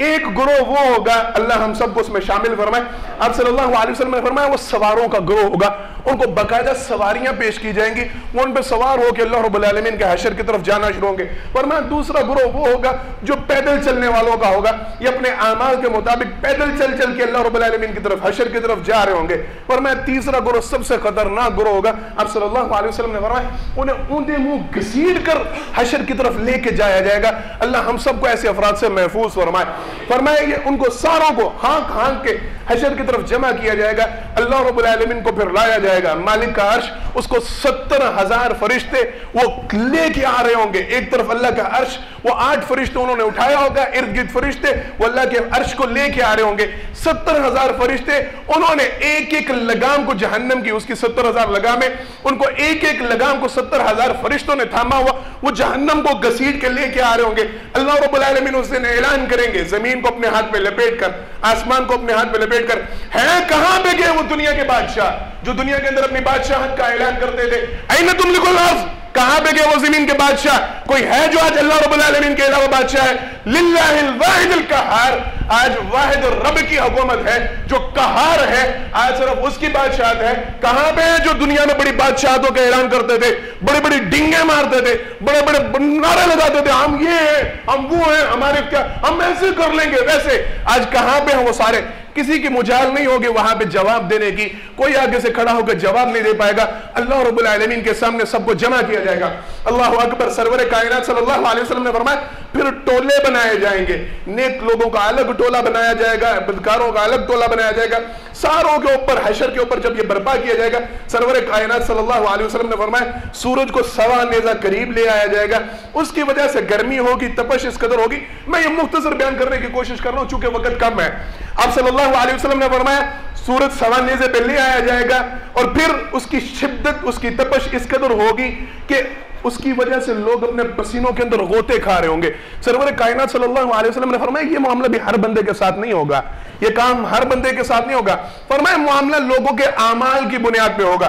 ایک گروہ وہ ہوگا, اللہ ہم سب کو اس میں شامل فرمائے, آپ صلی اللہ علیہ وسلم نے فرمایا وہ سواروں کا گروہ ہوگا. ان کو باقاعدہ سواریاں پیش کی جائیں گی, وہ ان پہ سوار ہو کے اللہ رب العالمین کے حشر کی طرف جانا شروع ہوں گے. فرمایا دوسرا گروہ وہ ہوگا جو پیدل چلنے والوں کا ہوگا, یہ اپنے اعمال کے مطابق پیدل چل کے اللہ رب العالمین کی طرف, حشر کی طرف جا رہے ہوں گے. فرمایا تیسرا گروہ سب سے خطرناک گروہ ہوگا. آپ صلی اللہ علیہ وسلم نے فرمایا انہیں اونڈے منہ گھسیٹ کر حشر کی طرف لے کے جایا جائے گا. اللہ ہم سب کو ایسے افراد سے محفوظ فرمائے. فرمایا یہ ان کو ساروں کو ہانک کے حشر کی طرف جمع کیا جائے گا. اللہ رب العالمین کو پھر لایا جائے گا. مالک کا عرش, اس کو 70,000 فرشتے وہ لے کے آ رہے ہوں گے. ایک طرف اللہ کا عرش, وہ 8 فرشتے انہوں نے اٹھایا ہوگا, ارد گرد فرشتے وہ اللہ کے عرش کو لے کے آ رہے ہوں گے. 70,000 فرشتے, انہوں نے ایک ایک لگام کو جہنم کی, اس کی 70,000 لگامیں, ان کو ایک ایک لگام کو 70,000 فرشتوں نے تھاما ہوا, وہ جہنم کو گھسیٹ کے لے کے آ رہے ہوں گے. اللہ رب العالمین اس دن اعلان کریں گے, زمین کو اپنے ہاتھ میں لپیٹ کر, آسمان کو اپنے ہاتھ میں لپیٹ کر, ہیں کہاں پہ گئے وہ دنیا کے بادشاہ جو دنیا کے اندر اپنی بادشاہت کا اعلان کرتے تھے؟ این تملک الارض, کہاں پہ گئے وہ زمین کے بادشاہ؟ کوئی ہے جو آج اللہ رب العالمین کے علاوہ بادشاہ ہے؟ للہ الواحد القہار, آج واحد رب کی حکومت ہے جو قہار ہے, آج صرف اس کی بادشاہت ہے. کہاں پہ ہے جو دنیا میں بڑی بادشاہتوں کا اعلان کرتے تھے, بڑے بڑے ڈنگے مارتے تھے, بڑے بڑے نعرے لگاتے تھے, ہم یہ ہیں, ہم وہ ہیں, ہمارے کیا, ہم ایسے کر لیں گے ویسے. آج کہاں پہ ہیں وہ سارے؟ کسی کی مجال نہیں ہوگی وہاں پہ جواب دینے کی, کوئی آگے سے کھڑا ہو کر جواب نہیں دے پائے گا. اللہ رب العالمین کے سامنے سب کو جمع کیا جائے گا. اللہ اکبر. سرور کائنات صلی اللہ علیہ وسلم نے فرمایا پھر ٹولے بنائے جائیں گے، نیک لوگوں کا الگ ٹولہ بنایا جائے گا، بدکاروں کا الگ ٹولہ بنایا جائے گا، ساروں کے اوپر حشر کے اوپر جب یہ برپا کیا جائے گا، سرور کائنات صلی اللہ علیہ وسلم نے فرمایا سورج کو سوا نیزہ قریب لے آیا جائے گا، اس کی وجہ سے گرمی ہوگی، تپش اس قدر ہوگی۔ میں یہ مختصر بیان کرنے کی کوشش کر رہا ہوں چونکہ وقت کم ہے۔ آپ صلی اللہ علیہ وسلم نے فرمایا سورج سوا نیزے پہ لے آیا جائے گا اور پھر اس کی شدت، اس کی تپش اس قدر ہوگی کہ اس کی وجہ سے لوگ اپنے پسینوں کے اندر غوطے کھا رہے ہوں گے۔ سرور کائنات صلی اللہ علیہ وسلم نے فرمایا یہ معاملہ بھی ہر بندے کے ساتھ نہیں ہوگا، یہ کام ہر بندے کے ساتھ نہیں ہوگا۔ فرمایا معاملہ لوگوں کے اعمال کی بنیاد پہ ہوگا،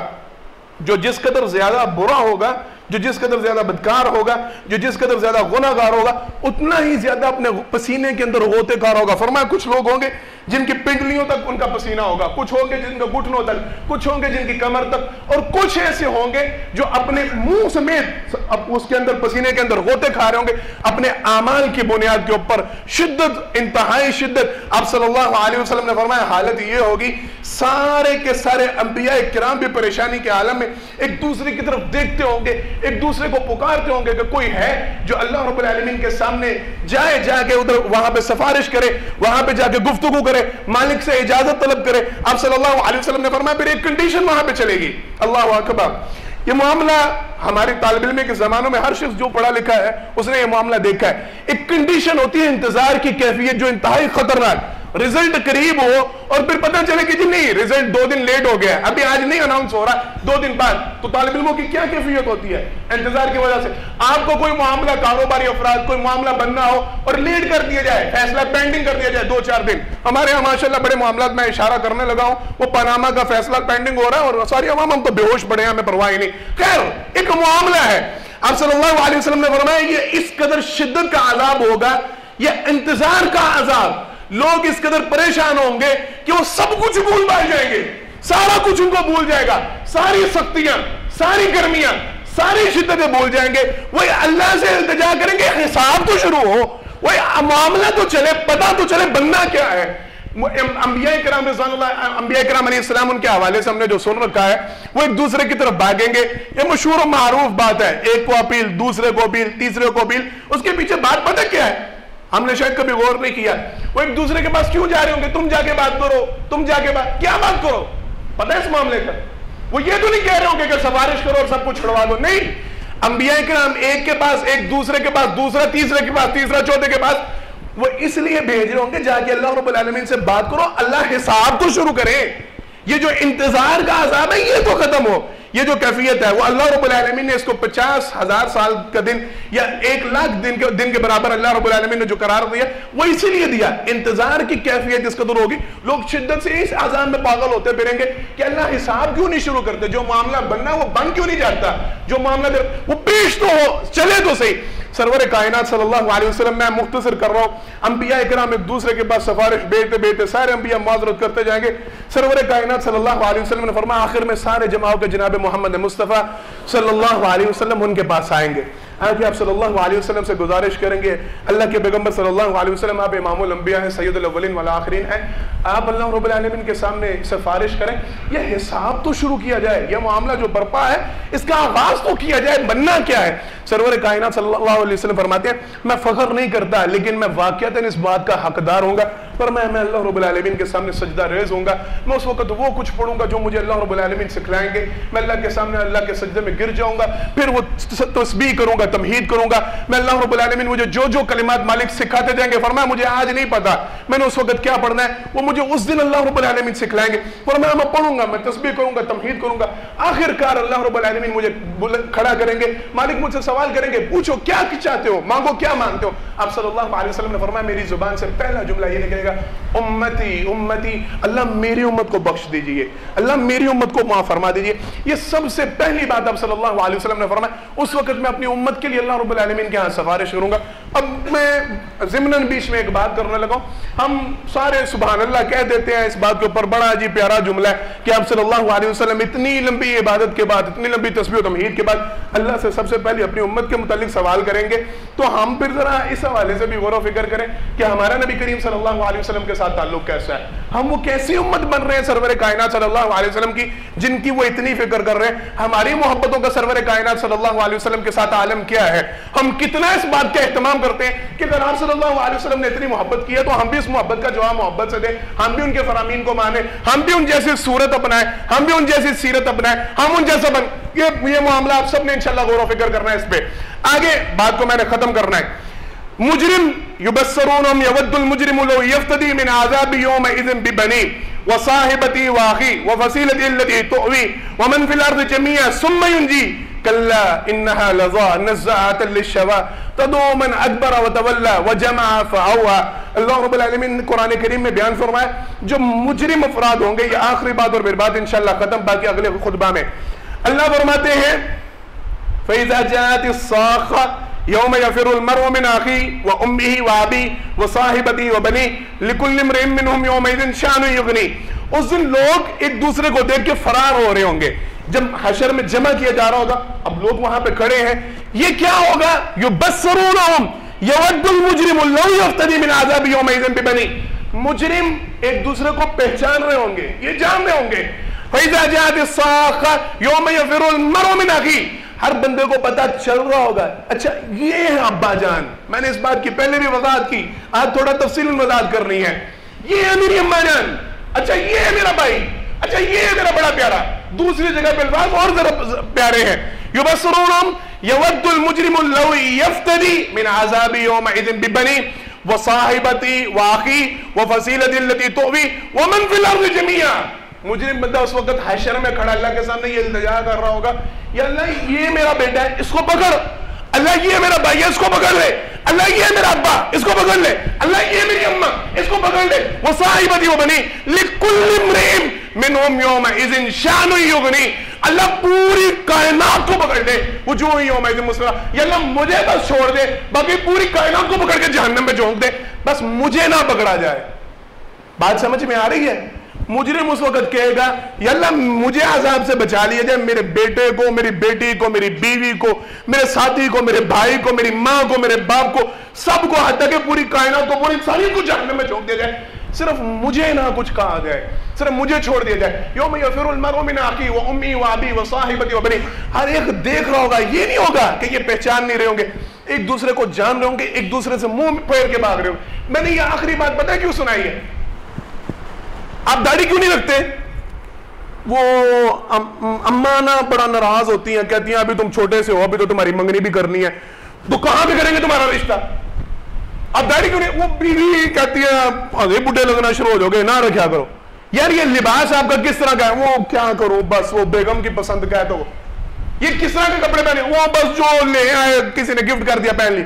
جو جس قدر زیادہ برا ہوگا، جو جس قدر زیادہ بدکار ہوگا، جو جس قدر زیادہ گناہگار ہوگا، اتنا ہی زیادہ اپنے پسینے کے اندر غوطے کار ہوگا۔ فرمایا کچھ لوگ ہوں گے جن کی پنڈلیوں تک ان کا پسینہ ہوگا، کچھ ہوں گے جن کا گھٹنوں تک، کچھ ہوں گے جن کی کمر تک، اور کچھ ایسے ہوں گے جو اپنے منہ سمیت اس کے اندر پسینے کے اندر غوطے کھا رہے ہوں گے اپنے اعمال کی بنیاد کے اوپر۔ شدت، انتہائی شدت۔ آپ صلی اللہ علیہ وسلم نے فرمایا حالت یہ ہوگی سارے کے سارے انبیاء کرام بھی پریشانی کے عالم میں ایک دوسرے کی طرف دیکھتے ہوں گے، ایک دوسرے کو پکارتے ہوں گے کہ کوئی ہے جو اللہ رب العالمین کے سامنے جائے، جا کے ادھر وہاں پہ سفارش کرے، وہاں پہ جا کے گفتگو کرے، مالک سے اجازت طلب کرے۔ آپ صلی اللہ علیہ وسلم نے فرمایا پھر ایک کنڈیشن وہاں پہ چلے گی۔ اللہ اکبر۔ یہ معاملہ ہمارے طالب علم کے زمانوں میں ہر شخص جو پڑھا لکھا ہے اس نے یہ معاملہ دیکھا ہے۔ ایک کنڈیشن ہوتی ہے انتظار کی کیفیت جو انتہائی خطرناک، رزلٹ قریب ہو اور پھر پتہ چلے کہ جی نہیں رزلٹ 2 دن لیٹ ہو گیا ہے، ابھی آج نہیں اناؤنس ہو رہا، 2 دن بعد، تو طالب علموں کی کیا کیفیت ہوتی ہے انتظار کی وجہ سے۔ آپ کو کوئی معاملہ، کاروباری افراد کوئی معاملہ بننا ہو اور لیٹ کر دیا جائے، فیصلہ پینڈنگ کر دیا جائے 2-4 دن۔ ہمارے یہاں ماشاءاللہ بڑے معاملات میں اشارہ کرنے لگا ہوں، وہ پاناما کا فیصلہ پینڈنگ ہو رہا ہے اور ساری عوام ہم تو بے ہوش پڑے ہیں، ہمیں پرواہ ہی نہیں۔ خیر ایک معاملہ ہے۔ آپ صلی اللہ علیہ وسلم نے فرمایا یہ اس قدر شدت کا عذاب ہوگا، یہ انتظار کا عذاب، لوگ اس قدر پریشان ہوں گے کہ وہ سب کچھ بھول جائیں گے، سارا کچھ ان کو بھول جائے گا، ساری سختیاں، ساری گرمیاں، ساری شدتیں بھول جائیں گے۔ وہ اللہ سے التجا کریں گے حساب تو شروع ہو، وہ معاملہ تو چلے، پتہ تو چلے بننا کیا ہے۔ انبیاء کرام رضوان اللہ، انبیاء کرام علیہ السلام، ان کے حوالے سے ہم نے جو سن رکھا ہے وہ ایک دوسرے کی طرف بھاگیں گے۔ یہ مشہور و معروف بات ہے، ایک کو اپیل، دوسرے کو اپیل، تیسرے کو اپیل۔ اس کے پیچھے بات پتہ کیا ہے؟ ہم نے شاید کبھی غور نہیں کیا۔ وہ ایک دوسرے کے پاس کیوں جا رہے ہوں گے؟ تم جا کے بات کرو، تم جا کے بات، کیا بات کرو؟ پتہ ہے اس معاملے کا؟ وہ یہ تو نہیں کہہ رہے ہوں گے کہ سفارش کرو اور سب کچھ چھڑوا دو، نہیں۔ انبیاء کرام ایک کے پاس، ایک دوسرے کے پاس، دوسرا تیسرے کے پاس، تیسرا چوتھے کے پاس، وہ اس لیے بھیج رہے ہوں گے جا کے اللہ رب العالمین سے بات کرو، اللہ حساب تو شروع کرے۔ یہ جو انتظار کا عذاب ہے یہ تو ختم ہو۔ یہ جو کیفیت ہے وہ اللہ رب العالمین نے اس کو 50,000 سال کا دن یا 1,00,000 دن کے برابر اللہ رب العالمین نے جو قرار دیا وہ اسی لیے دیا۔ انتظار کی کیفیت اس قدر ہوگی، لوگ شدت سے اس عذاب میں پاگل ہوتے پھریں گے کہ اللہ حساب کیوں نہیں شروع کرتے، جو معاملہ بننا وہ بن کیوں نہیں جاتا، جو معاملہ وہ پیش تو ہو، چلے تو صحیح۔ سرور کائنات صلی اللہ علیہ وسلم، میں مختصر کر رہا ہوں، انبیاء کرام ایک دوسرے کے پاس سفارش بیٹھتے بیٹھتے سارے انبیاء معذرت کرتے جائیں گے۔ سرور کائنات صلی اللہ علیہ وسلم نے فرمایا آخر میں سارے جماعوں کے جناب محمد مصطفیٰ صلی اللہ علیہ وسلم ان کے پاس آئیں گے۔ آج آپ صلی اللہ علیہ وسلم سے گزارش کریں گے، اللہ کے پیغمبر صلی اللہ علیہ وسلم آپ امام الانبیاء ہیں، سید الاولین والآخرین ہیں، آپ اللہ رب العالمین کے سامنے سفارش کریں، یہ حساب تو شروع کیا جائے، یہ معاملہ جو برپا ہے اس کا آغاز تو کیا جائے، بننا کیا ہے۔ سرور کائنات صلی اللہ علیہ وسلم فرماتے ہیں میں فخر نہیں کرتا لیکن میں واقعتاً اس بات کا حقدار ہوں گا، فرمایا میں اللہ رب العالمین کے سامنے سجدہ ریز ہوں گا، میں اس وقت وہ کچھ پڑھوں گا جو مجھے اللہ رب العالمین سکھلائیں گے، میں اللہ کے سامنے اللہ کے سجدے میں گر جاؤں گا، پھر وہ تسبیح کروں گا، تمہید کروں گا، میں اللہ رب العالمین مجھے جو جو کلمات مالک سکھاتے جائیں گے، فرمایا مجھے آج نہیں پتا میں نے اس وقت کیا پڑھنا ہے، وہ مجھے اس دن اللہ رب العالمین سکھلائیں گے، فرمایا میں پڑھوں گا، میں تسبیح کروں گا، تمہید کروں گا، آخر کار اللہ رب العالمین مجھے کھڑا کریں گے، مالک مجھ سے سوال کریں گے پوچھو کیا چاہتے ہو، مانگو کیا مانگتے ہو۔ آپ صلی اللہ علیہ وسلم نے فرمایا میری زبان سے پہلا جملہ یہ نکلے گا امتی امتی، اللہ میری امت کو بخش دیجئے، اللہ میری امت کو معاف فرما دیجئے۔ یہ سب سے پہلی بات آپ صلی اللہ علیہ وسلم نے فرمایا، اس وقت میں اپنی امت کے لیے اللہ رب العالمین کے ہاں سفارش کروں گا۔ اب میں ضمناً بیچ میں ایک بات کرنے لگا ہوں، ہم سارے سبحان اللہ کہہ دیتے ہیں، اس بات کے اوپر بڑا عجیب پیارا جملہ ہے کہ آپ صلی اللہ علیہ وسلم اتنی لمبی عبادت کے بعد، اتنی لمبی تسبیح و تمہید کے بعد اللہ سے سب سے پہلے اپنی امت کے متعلق سوال کریں گے، تو ہم پھر ذرا اس حوالے سے بھی غور و فکر کریں کہ ہمارا نبی کریم صلی اللہ علیہ وسلم کے ساتھ تعلق کیسا ہے، ہم وہ کیسی امت بن رہے ہیں سرور کائنات صلی اللہ علیہ وسلم کی جن کی وہ اتنی فکر کر رہے ہیں، ہماری محبتوں کا سرور کائنات صلی اللہ علیہ وسلم کے ساتھ عالم کیا ہے، ہم کتنا اس بات کا اہتمام کام کرتے ہیں کہ اگر آپ صلی اللہ علیہ وسلم نے اتنی محبت کی ہے تو ہم بھی اس محبت کا جواب محبت سے دیں, ہم بھی ان کے فرامین کو مانیں, ہم بھی ان جیسی صورت اپنائیں, ہم بھی ان جیسی سیرت اپنائیں, ہم ان جیسا بن. یہ معاملہ آپ سب نے انشاءاللہ غور و فکر کرنا ہے اس پہ. آگے بات کو میں نے ختم کرنا ہے. مجرم یبصرونہم یود المجرم لو یفتدی من عذاب یومئذ ببنی وصاحبتی واخی وفصیلتی التی تؤوی ومن فی الارض جمیعا ثم ینجی کلا انہا لظا نزاعتا للشوا تدعو من ادبر وتولا وجمع فعوا. اللہ رب العالمین نے قرآن کریم میں بیان فرمایا جو مجرم افراد ہوں گے, یہ آخری بات اور پھر بات انشاءاللہ ختم, باقی اگلے خطبہ میں. اللہ فرماتے ہیں فَإِذَا جَاءَتِ الصَّاخَّةُ يَوْمَ يَفِرُّ الْمَرْءُ مِنْ أَخِيهِ وَأُمِّهِ وَأَبِيهِ وَصَاحِبَتِهِ وَبَنِيهِ لِكُلِّ امْرِئٍ مِّنْهُمْ يَوْمَئِذٍ شَأْنٌ يُغْنِيهِ. اس دن لوگ ایک دوسرے کو دیکھ کے فرار ہو رہے ہوں گے. جب حشر میں جمع کیا جا رہا ہوگا, اب لوگ وہاں پہ کھڑے ہیں, یہ کیا ہوگا؟ يُبَصِّرُونَهُمْ يَوَدُّ الْمُجْرِمُ لَوْ يَفْتَدِي مِنْ عَذَابِ يَوْمَئِذٍ بِبَنِيهِ. مجرم ایک دوسرے کو پہچان رہے ہوں گے, یہ جان رہے ہوں گے. فَإِذَا جَاءَتِ الصَّاخَّةُ يَوْمَ يَفِرُّ الْمَرْءُ مِنْ أَخِيهِ. ہر بندے کو پتا چل رہا ہوگا اچھا یہ ہے ابا جان. میں نے اس بات کی پہلے بھی وضاحت کی, آج تھوڑا تفصیل وضاحت کرنی ہے. یہ ہے میری اماں جان, اچھا یہ ہے میرا بھائی, اچھا یہ ہے میرا بڑا پیارا. دوسری جگہ پہ الفاظ اور ذرا پیارے ہیں. یبصرونہم یود المجرم لو یفتدی من عذاب یومئذ ببنی وصاحبتی واخی وفصیلتی التی تؤوی ومن فی الارض جمیعا. مجرم بندہ اس وقت حشر میں کھڑا اللہ کے سامنے یہ التجا کر رہا ہوگا, یا اللہ یہ میرا بیٹا ہے اس کو پکڑ, اللہ یہ میرا بھائی ہے اس کو پکڑ لے, اللہ یہ میرا ابا اس کو پکڑ لے, اللہ یہ میری اماں اس کو پکڑ لے. وصاحبتی وبنی لکل امرئ منہم یومئذ شأن یغنی. اللہ پوری کائنات کو پکڑ دے. وجوہ یومئذ مسفرہ, یا اللہ مجھے بس چھوڑ دے, باقی پوری کائنات کو پکڑ کے جہنم میں جھونک دے, بس مجھے نہ پکڑا جائے. بات سمجھ میں آ رہی ہے؟ مجرم اس وقت کہے گا یا اللہ مجھے عذاب سے بچا لیا جائے, میرے بیٹے کو, میری بیٹی کو, میری بیوی کو, میرے ساتھی کو, میرے بھائی کو, میری ماں کو, میرے باپ کو, سب کو, حتیٰ کہ پوری کائنات کو, پوری انسانیت کو جہنم میں جھونک دیا جائے, صرف مجھے نہ کچھ کہا جائے, صرف مجھے چھوڑ دیا جائے. یوم یفر المرء من اخیہ وامہ وابی وصاحبتی وبنی. ہر ایک دیکھ رہا ہوگا, یہ نہیں ہوگا کہ یہ پہچان نہیں رہے ہوں گے, ایک دوسرے کو جان رہے ہوں گے, ایک دوسرے سے منہ پھیر کے بھاگ رہے ہوں گے. میں نے یہ آخری بات پتہ ہے کیوں سنائی ہے؟ آپ داڑھی کیوں نہیں رکھتے؟ وہ اماں نا بڑا ناراض ہوتی ہیں, کہتی ہیں ابھی تم چھوٹے سے ہو, ابھی تو تمہاری منگنی بھی کرنی ہے, تو کہاں بھی کریں گے تمہارا رشتہ؟ اب داڑھی کیوں نہیں؟ وہ بیوی کہتی ہے ابھی بڈھے لگنا شروع ہو جاؤ گے, نہ رکھا کرو. یار یہ لباس آپ کا کس طرح کا ہے؟ وہ کیا کرو, بس وہ بیگم کی پسند کا ہے. تو یہ کس طرح کے کپڑے پہنے؟ وہ بس جو لے آئے کسی نے گفٹ کر دیا پہن لی.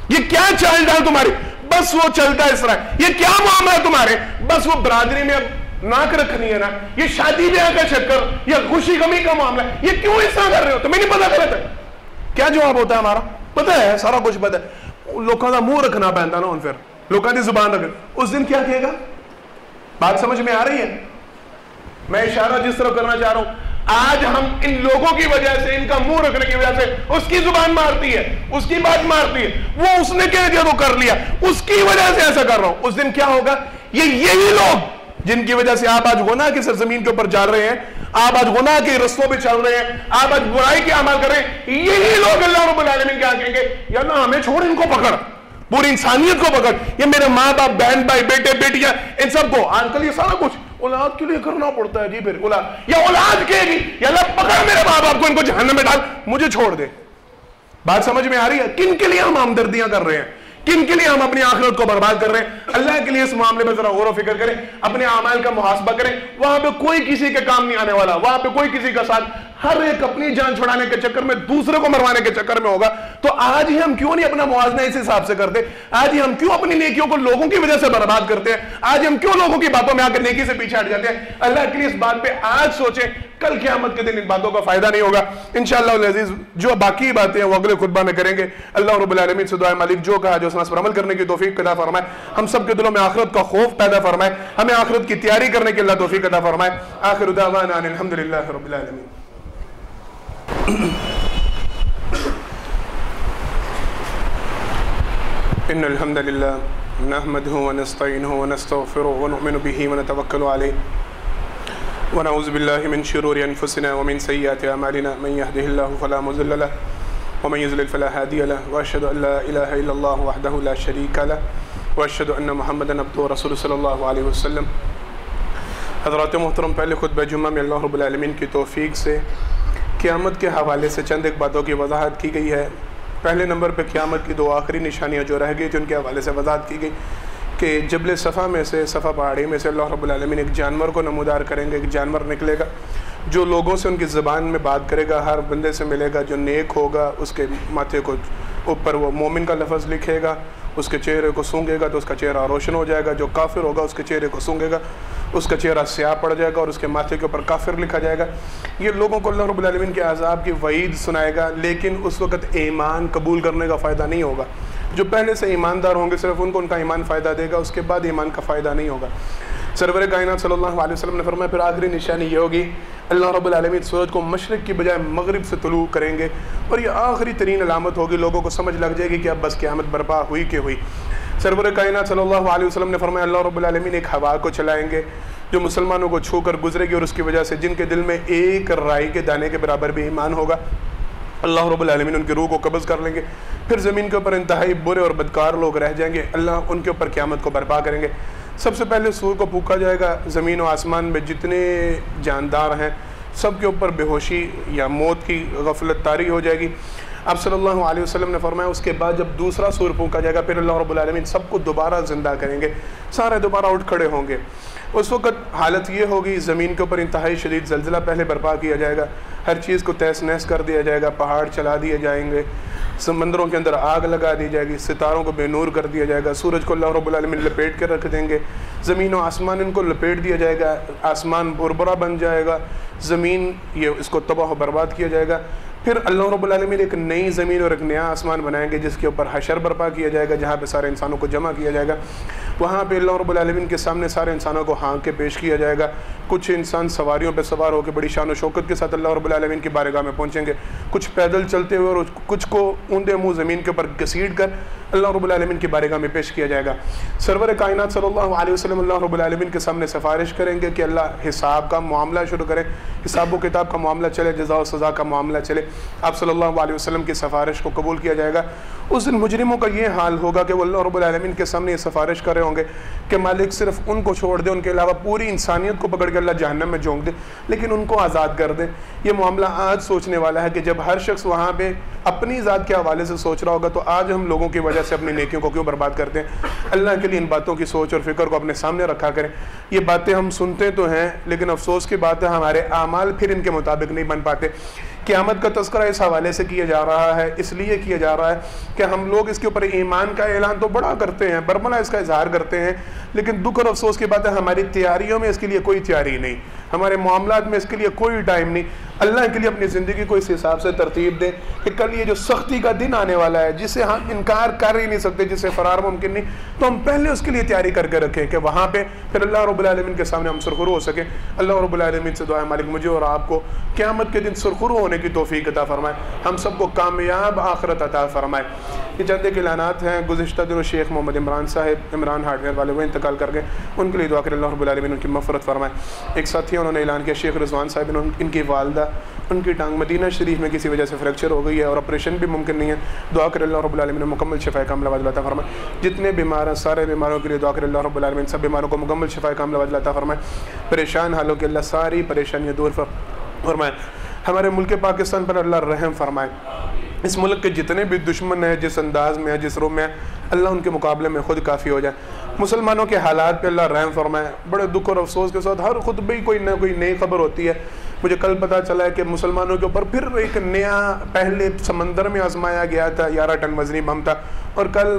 یہ کیا چال ڈال تمہاری؟ بس وہ چلتا ہے اس طرح. یہ کیا معاملہ ہے تمہارے؟ بس وہ برادری میں ناک رکھنی ہے نا, یہ شادی بیاہ کا چکر یا خوشی غمی کا معاملہ, یہ کیوں اس طرح کر رہے ہو؟ تمہیں نہیں پتا غلط ہے. کیا جواب ہوتا ہے ہمارا؟ پتا ہے, سارا کچھ پتا ہے. لوگوں کا منہ رکھنا پہنتا نا, پھر لوگوں کی زبان رکھنا. اس دن کیا کہے گا؟ بات سمجھ میں آ رہی ہے؟ میں اشارہ جس طرح کرنا چاہ رہا ہوں, آج ہم ان لوگوں کی وجہ سے, ان کا منہ رکھنے کی وجہ سے اس کی زبان مارتی ہے, اس کی بات مارتی ہے, وہ اس نے کہہ دیا تو کر لیا, اس کی وجہ سے ایسا کر رہا ہوں. اس دن کیا ہوگا؟ یہی لوگ جن کی وجہ سے آپ آج گناہ کی سرزمین کے اوپر جا رہے ہیں, آپ آج گناہ کے رستوں پہ چل رہے ہیں, آپ آج برائی کے اعمال کر رہے ہیں, یہی لوگ اللہ رب العالمین کیا کہیں گے؟ یا اللہ ہمیں چھوڑ, ان کو پکڑ, پوری انسانیت کو پکڑ. یہ میرے ماں باپ, بہن بھائی, بیٹے بیٹیاں, ان سب کو آج کل یہ سارا کچھ اولاد کے لیے کرنا پڑتا ہے. جی پھر اولاد, یا اولاد کہے گی یا اللہ پکڑ میرے ماں باپ کو, ان کو جہنم میں ڈال, مجھے چھوڑ دے. بات سمجھ میں آ رہی ہے؟ کن کے لیے ہم ہمدردیاں کر رہے ہیں, کن کے لیے ہم اپنی آخرت کو برباد کر رہے ہیں؟ اللہ کے لیے اس معاملے میں ذرا غور و فکر کریں, اپنے اعمال کا محاسبہ کریں. وہاں پہ کوئی کسی کے کام نہیں آنے والا, وہاں پہ کوئی کسی کا ساتھ, ہر ایک اپنی جان چھڑانے کے چکر میں, دوسرے کو مروانے کے چکر میں ہوگا. تو آج ہی ہم کیوں نہیں اپنا موازنہ اس حساب سے کرتے؟ آج ہی ہم کیوں اپنی نیکیوں کو لوگوں کی وجہ سے برباد کرتے ہیں؟ آج ہم کیوں لوگوں کی باتوں میں آ کر نیکی سے پیچھے ہٹ جاتے ہیں؟ اللہ کے لیے اس بات پہ آج سوچیں, کل قیامت کے دن ان باتوں کا فائدہ نہیں ہوگا. انشاءاللہ العزیز جو باقی باتیں ہیں وہ اگلے خطبہ میں کریں گے. اللہ رب العالمین سے دعا مالک جو کہا جو اس پر عمل کرنے کی توفیق عطا فرمائے, ہم سب کے دلوں میں آخرت کا خوف پیدا فرمائے, ہمیں آخرت کی تیاری کرنے کی اللہ توفیق عطا فرمائے. آخر دعوانا ان الحمدللہ رب العالمین. ان الحمد للہ نحمده ونستعینه ونستغفره ونؤمن به ونتوکل علیہ ونعوذ باللہ من شرور انفسنا ومن سیئات اعمالنا من يهده الله فلا مضل له ومن يضلل فلا هادي له وأشهد أن لا إله إلا الله وحده لا شريك له وأشهد أن محمدا عبده ورسوله صلی اللہ علیہ وسلم۔ حضرات محترم، پہلے خطبہ جمعہ میں اللہ رب العالمین کی توفیق سے قیامت کے حوالے سے چند ایک باتوں کی وضاحت کی گئی ہے۔ پہلے نمبر پہ قیامت کی دو آخری نشانیاں جو رہ گئی جن کے حوالے سے وضاحت کی گئی کہ جبل صفا میں سے، صفا پہاڑی میں سے اللہ رب العالمین ایک جانور کو نمودار کریں گے، ایک جانور نکلے گا جو لوگوں سے ان کی زبان میں بات کرے گا، ہر بندے سے ملے گا، جو نیک ہوگا اس کے ماتھے کو اوپر وہ مومن کا لفظ لکھے گا، اس کے چہرے کو سونگے گا تو اس کا چہرہ روشن ہو جائے گا، جو کافر ہوگا اس کے چہرے کو سونگے گا اس کا چہرہ سیاہ پڑ جائے گا اور اس کے ماتھے کے اوپر کافر لکھا جائے گا۔ یہ لوگوں کو اللہ رب العالمین کے عذاب کی وعید سنائے گا، لیکن اس وقت ایمان قبول کرنے کا فائدہ نہیں ہوگا۔ جو پہلے سے ایماندار ہوں گے صرف ان کو ان کا ایمان فائدہ دے گا، اس کے بعد ایمان کا فائدہ نہیں ہوگا۔ سرور کائنات صلی اللہ علیہ وسلم نے فرمایا پھر آخری نشانی یہ ہوگی اللہ رب العالمین سورج کو مشرق کی بجائے مغرب سے طلوع کریں گے، اور یہ آخری ترین علامت ہوگی، لوگوں کو سمجھ لگ جائے گی کہ اب بس قیامت برپا ہوئی کہ ہوئی۔ سرور کائنات صلی اللہ علیہ وسلم نے فرمایا اللہ رب العالمین ایک ہوا کو چلائیں گے جو مسلمانوں کو چھو کر گزرے گی، اور اس کی وجہ سے جن کے دل میں ایک رائی کے دانے کے برابر بھی ایمان ہوگا اللہ رب العالمین ان کی روح کو قبض کر لیں گے۔ پھر زمین کے اوپر انتہائی برے اور بدکار لوگ رہ جائیں گے، اللہ ان کے اوپر قیامت کو برپا کریں گے۔ سب سے پہلے سور کو پھونکا جائے گا، زمین و آسمان میں جتنے جاندار ہیں سب کے اوپر بے ہوشی یا موت کی غفلت طاری ہو جائے گی۔ آپ صلی اللہ علیہ وسلم نے فرمایا اس کے بعد جب دوسرا سور پھونکا جائے گا پھر اللہ رب العالمین سب کو دوبارہ زندہ کریں گے، سارے دوبارہ اٹھ کھڑے ہوں گے۔ اس وقت حالت یہ ہوگی زمین کے اوپر انتہائی شدید زلزلہ پہلے برپا کیا جائے گا، ہر چیز کو تہس نہس کر دیا جائے گا، پہاڑ چلا دیے جائیں گے، سمندروں کے اندر آگ لگا دی جائے گی، ستاروں کو بے نور کر دیا جائے گا، سورج کو اللہ رب العالمین لپیٹ کے رکھ دیں گے، زمین و آسمان ان کو لپیٹ دیا جائے گا، آسمان بربرا بن جائے گا، زمین یہ اس کو تباہ و برباد کیا جائے گا۔ پھر اللہ رب العالمین ایک نئی زمین اور ایک نیا آسمان بنائیں گے جس کے اوپر حشر برپا کیا جائے گا، جہاں پہ سارے انسانوں کو جمع کیا جائے گا۔ وہاں پہ اللہ رب العالمین کے سامنے سارے انسانوں کو ہانک کے پیش کیا جائے گا۔ کچھ انسان سواریوں پہ سوار ہو کے بڑی شان و شوکت کے ساتھ اللہ رب العالمین کی بارگاہ میں پہنچیں گے، کچھ پیدل چلتے ہوئے اور کچھ کو اوندے منہ زمین کے اوپر گھسیٹ کر اللہ رب العالمین کی بارگاہ میں پیش کیا جائے گا۔ سرور کائنات صلی اللہ علیہ وسلم اللہ رب العالمین کے سامنے سفارش کریں گے کہ اللہ حساب کا معاملہ شروع کریں، حساب و کتاب کا معاملہ چلے، جزا و سزا کا معاملہ چلے۔ آپ صلی اللہ علیہ وسلم کی سفارش کو قبول کیا جائے گا۔ اس دن مجرموں کا یہ حال ہوگا کہ وہ اللہ رب العالمین کے سامنے یہ سفارش کر رہے ہوں گے کہ مالک صرف ان کو چھوڑ دے، ان کے علاوہ پوری انسانیت کو پکڑ کے اللہ جہنم میں جھونک دے، لیکن ان کو آزاد کر دے۔ یہ معاملہ آج سوچنے والا ہے کہ جب ہر شخص وہاں پہ اپنی ذات کے حوالے سے سوچ رہا ہوگا تو آج ہم لوگوں کی وجہ سے اپنی نیکیوں کو کیوں برباد کرتے ہیں؟ اللہ کے لیے ان باتوں کی سوچ اور فکر کو اپنے سامنے رکھا کریں۔ یہ باتیں ہم سنتے تو ہیں لیکن افسوس کی بات ہے ہمارے اعمال پھر ان کے مطابق نہیں بن پاتے۔ قیامت کا تذکرہ اس حوالے سے کیا جا رہا ہے، اس لیے کیا جا رہا ہے کہ ہم لوگ اس کے اوپر ایمان کا اعلان تو بڑا کرتے ہیں، برملا اس کا اظہار کرتے ہیں، لیکن دکھ اور افسوس کی بات ہے ہماری تیاریوں میں اس کے لیے کوئی تیاری نہیں، ہمارے معاملات میں اس کے لیے کوئی ٹائم نہیں۔ اللہ کے لیے اپنی زندگی کو اس حساب سے ترتیب دیں کہ کل یہ جو سختی کا دن آنے والا ہے جسے ہم انکار کر ہی نہیں سکتے، جسے فرار ممکن نہیں، تو ہم پہلے اس کے لیے تیاری کر کے رکھیں کہ وہاں پہ پھر اللہ رب العالمین کے سامنے ہم سرخرو ہو سکیں۔ اللہ رب العالمین سے دعا ہے مالک مجھے اور آپ کو قیامت کے دن سرخرو ہونے کی توفیق عطا فرمائے، ہم سب کو کامیاب آخرت عطا فرمائے۔ یہ چند ایک اعلانات ہیں۔ گزشتہ دنوں شیخ محمد عمران صاحب، عمران ہارڈ ویئر والے، وہ انتقال کر گئے، ان کے لیے دعا کریں اللہ رب العالمین ان کی مغفرت فرمائے۔ ایک ساتھی انہوں نے اعلان کیا شیخ رضوان صاحب، ان کی والدہ ان کی ٹانگ مدینہ شریف میں کسی وجہ سے فریکچر ہو گئی ہے اور آپریشن بھی ممکن نہیں ہے، دعا کریں اللہ رب العالمین مکمل شفا کاملہ عطا فرمائے۔ جتنے بیمار ہیں سارے بیماروں کے لیے دعا کریں اللہ رب العالمین سب بیماروں کو مکمل شفا کاملہ عطا فرمائے۔ پریشان حالوں کے اللہ ساری پریشانیاں دور فرمائے۔ ہمارے ملک پاکستان پر اللہ رحم فرمائے۔ اس ملک کے جتنے بھی دشمن ہیں، جس انداز میں ہیں، جس روح میں ہیں، اللہ ان کے مقابلے میں خود کافی ہو جائے۔ مسلمانوں کے حالات پہ اللہ رحم فرمائے۔ بڑے دکھ اور افسوس کے ساتھ ہر خطبے کوئی نہ کوئی نئی خبر ہوتی ہے۔ مجھے کل پتہ چلا ہے کہ مسلمانوں کے اوپر پھر ایک نیا، پہلے سمندر میں آزمایا گیا تھا 11 ٹن وزنی بم تھا، اور کل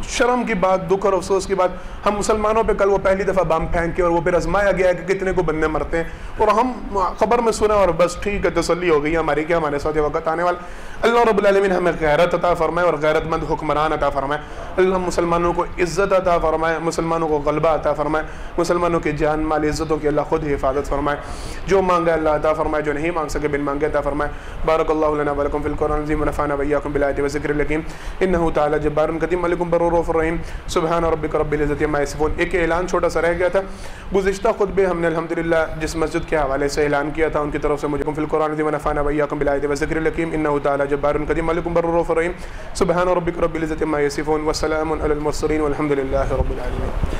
شرم کی بات، دکھ اور افسوس کی بات، ہم مسلمانوں پہ کل وہ پہلی دفعہ بم پھینک کے اور وہ پھر آزمایا گیا ہے کہ کتنے کو بندے مرتے ہیں، اور ہم خبر میں سنا اور بس ٹھیک ہے تسلی ہو گئی ہماری کہ ہمارے ساتھ یہ وقت آنے والا۔ اللہ رب العالمین ہمیں غیرت عطا فرمائے اور غیرت مند حکمران عطا فرمائے۔ اللہ مسلمانوں کو عزت عطا فرمائے، مسلمانوں کو غلبہ عطا فرمائے، مسلمانوں کی جان مال عزتوں کی اللہ خود ہی حفاظت فرمائے، جو مانگے اللہ عطا فرمائے، جو نہیں مانگ سکے بن مانگے عطا فرمائے۔ بارک اللہ لنا ولکم فی القرآن العظیم ونفعنا وإیاکم بالآیات والذکر الحکیم انہ تعالی جبار کریم ملک بر رؤوف رحیم سبحان ربک رب العزت عما یصفون۔ ایک اعلان چھوٹا سا رہ گیا تھا، گزشتہ خطبے ہم نے الحمدللہ جس مسجد کے حوالے سے اعلان کیا تھا ان کی طرف سے مجھے فی القرآن العظیم ونفعنا وإیاکم بالآیات والذکر الحکیم انہ تعالی جبار کریم ملک بر رؤوف رحیم سبحان ربک رب العزت عما یصفون وسلام علی المرسلین والحمد للہ رب العالمین۔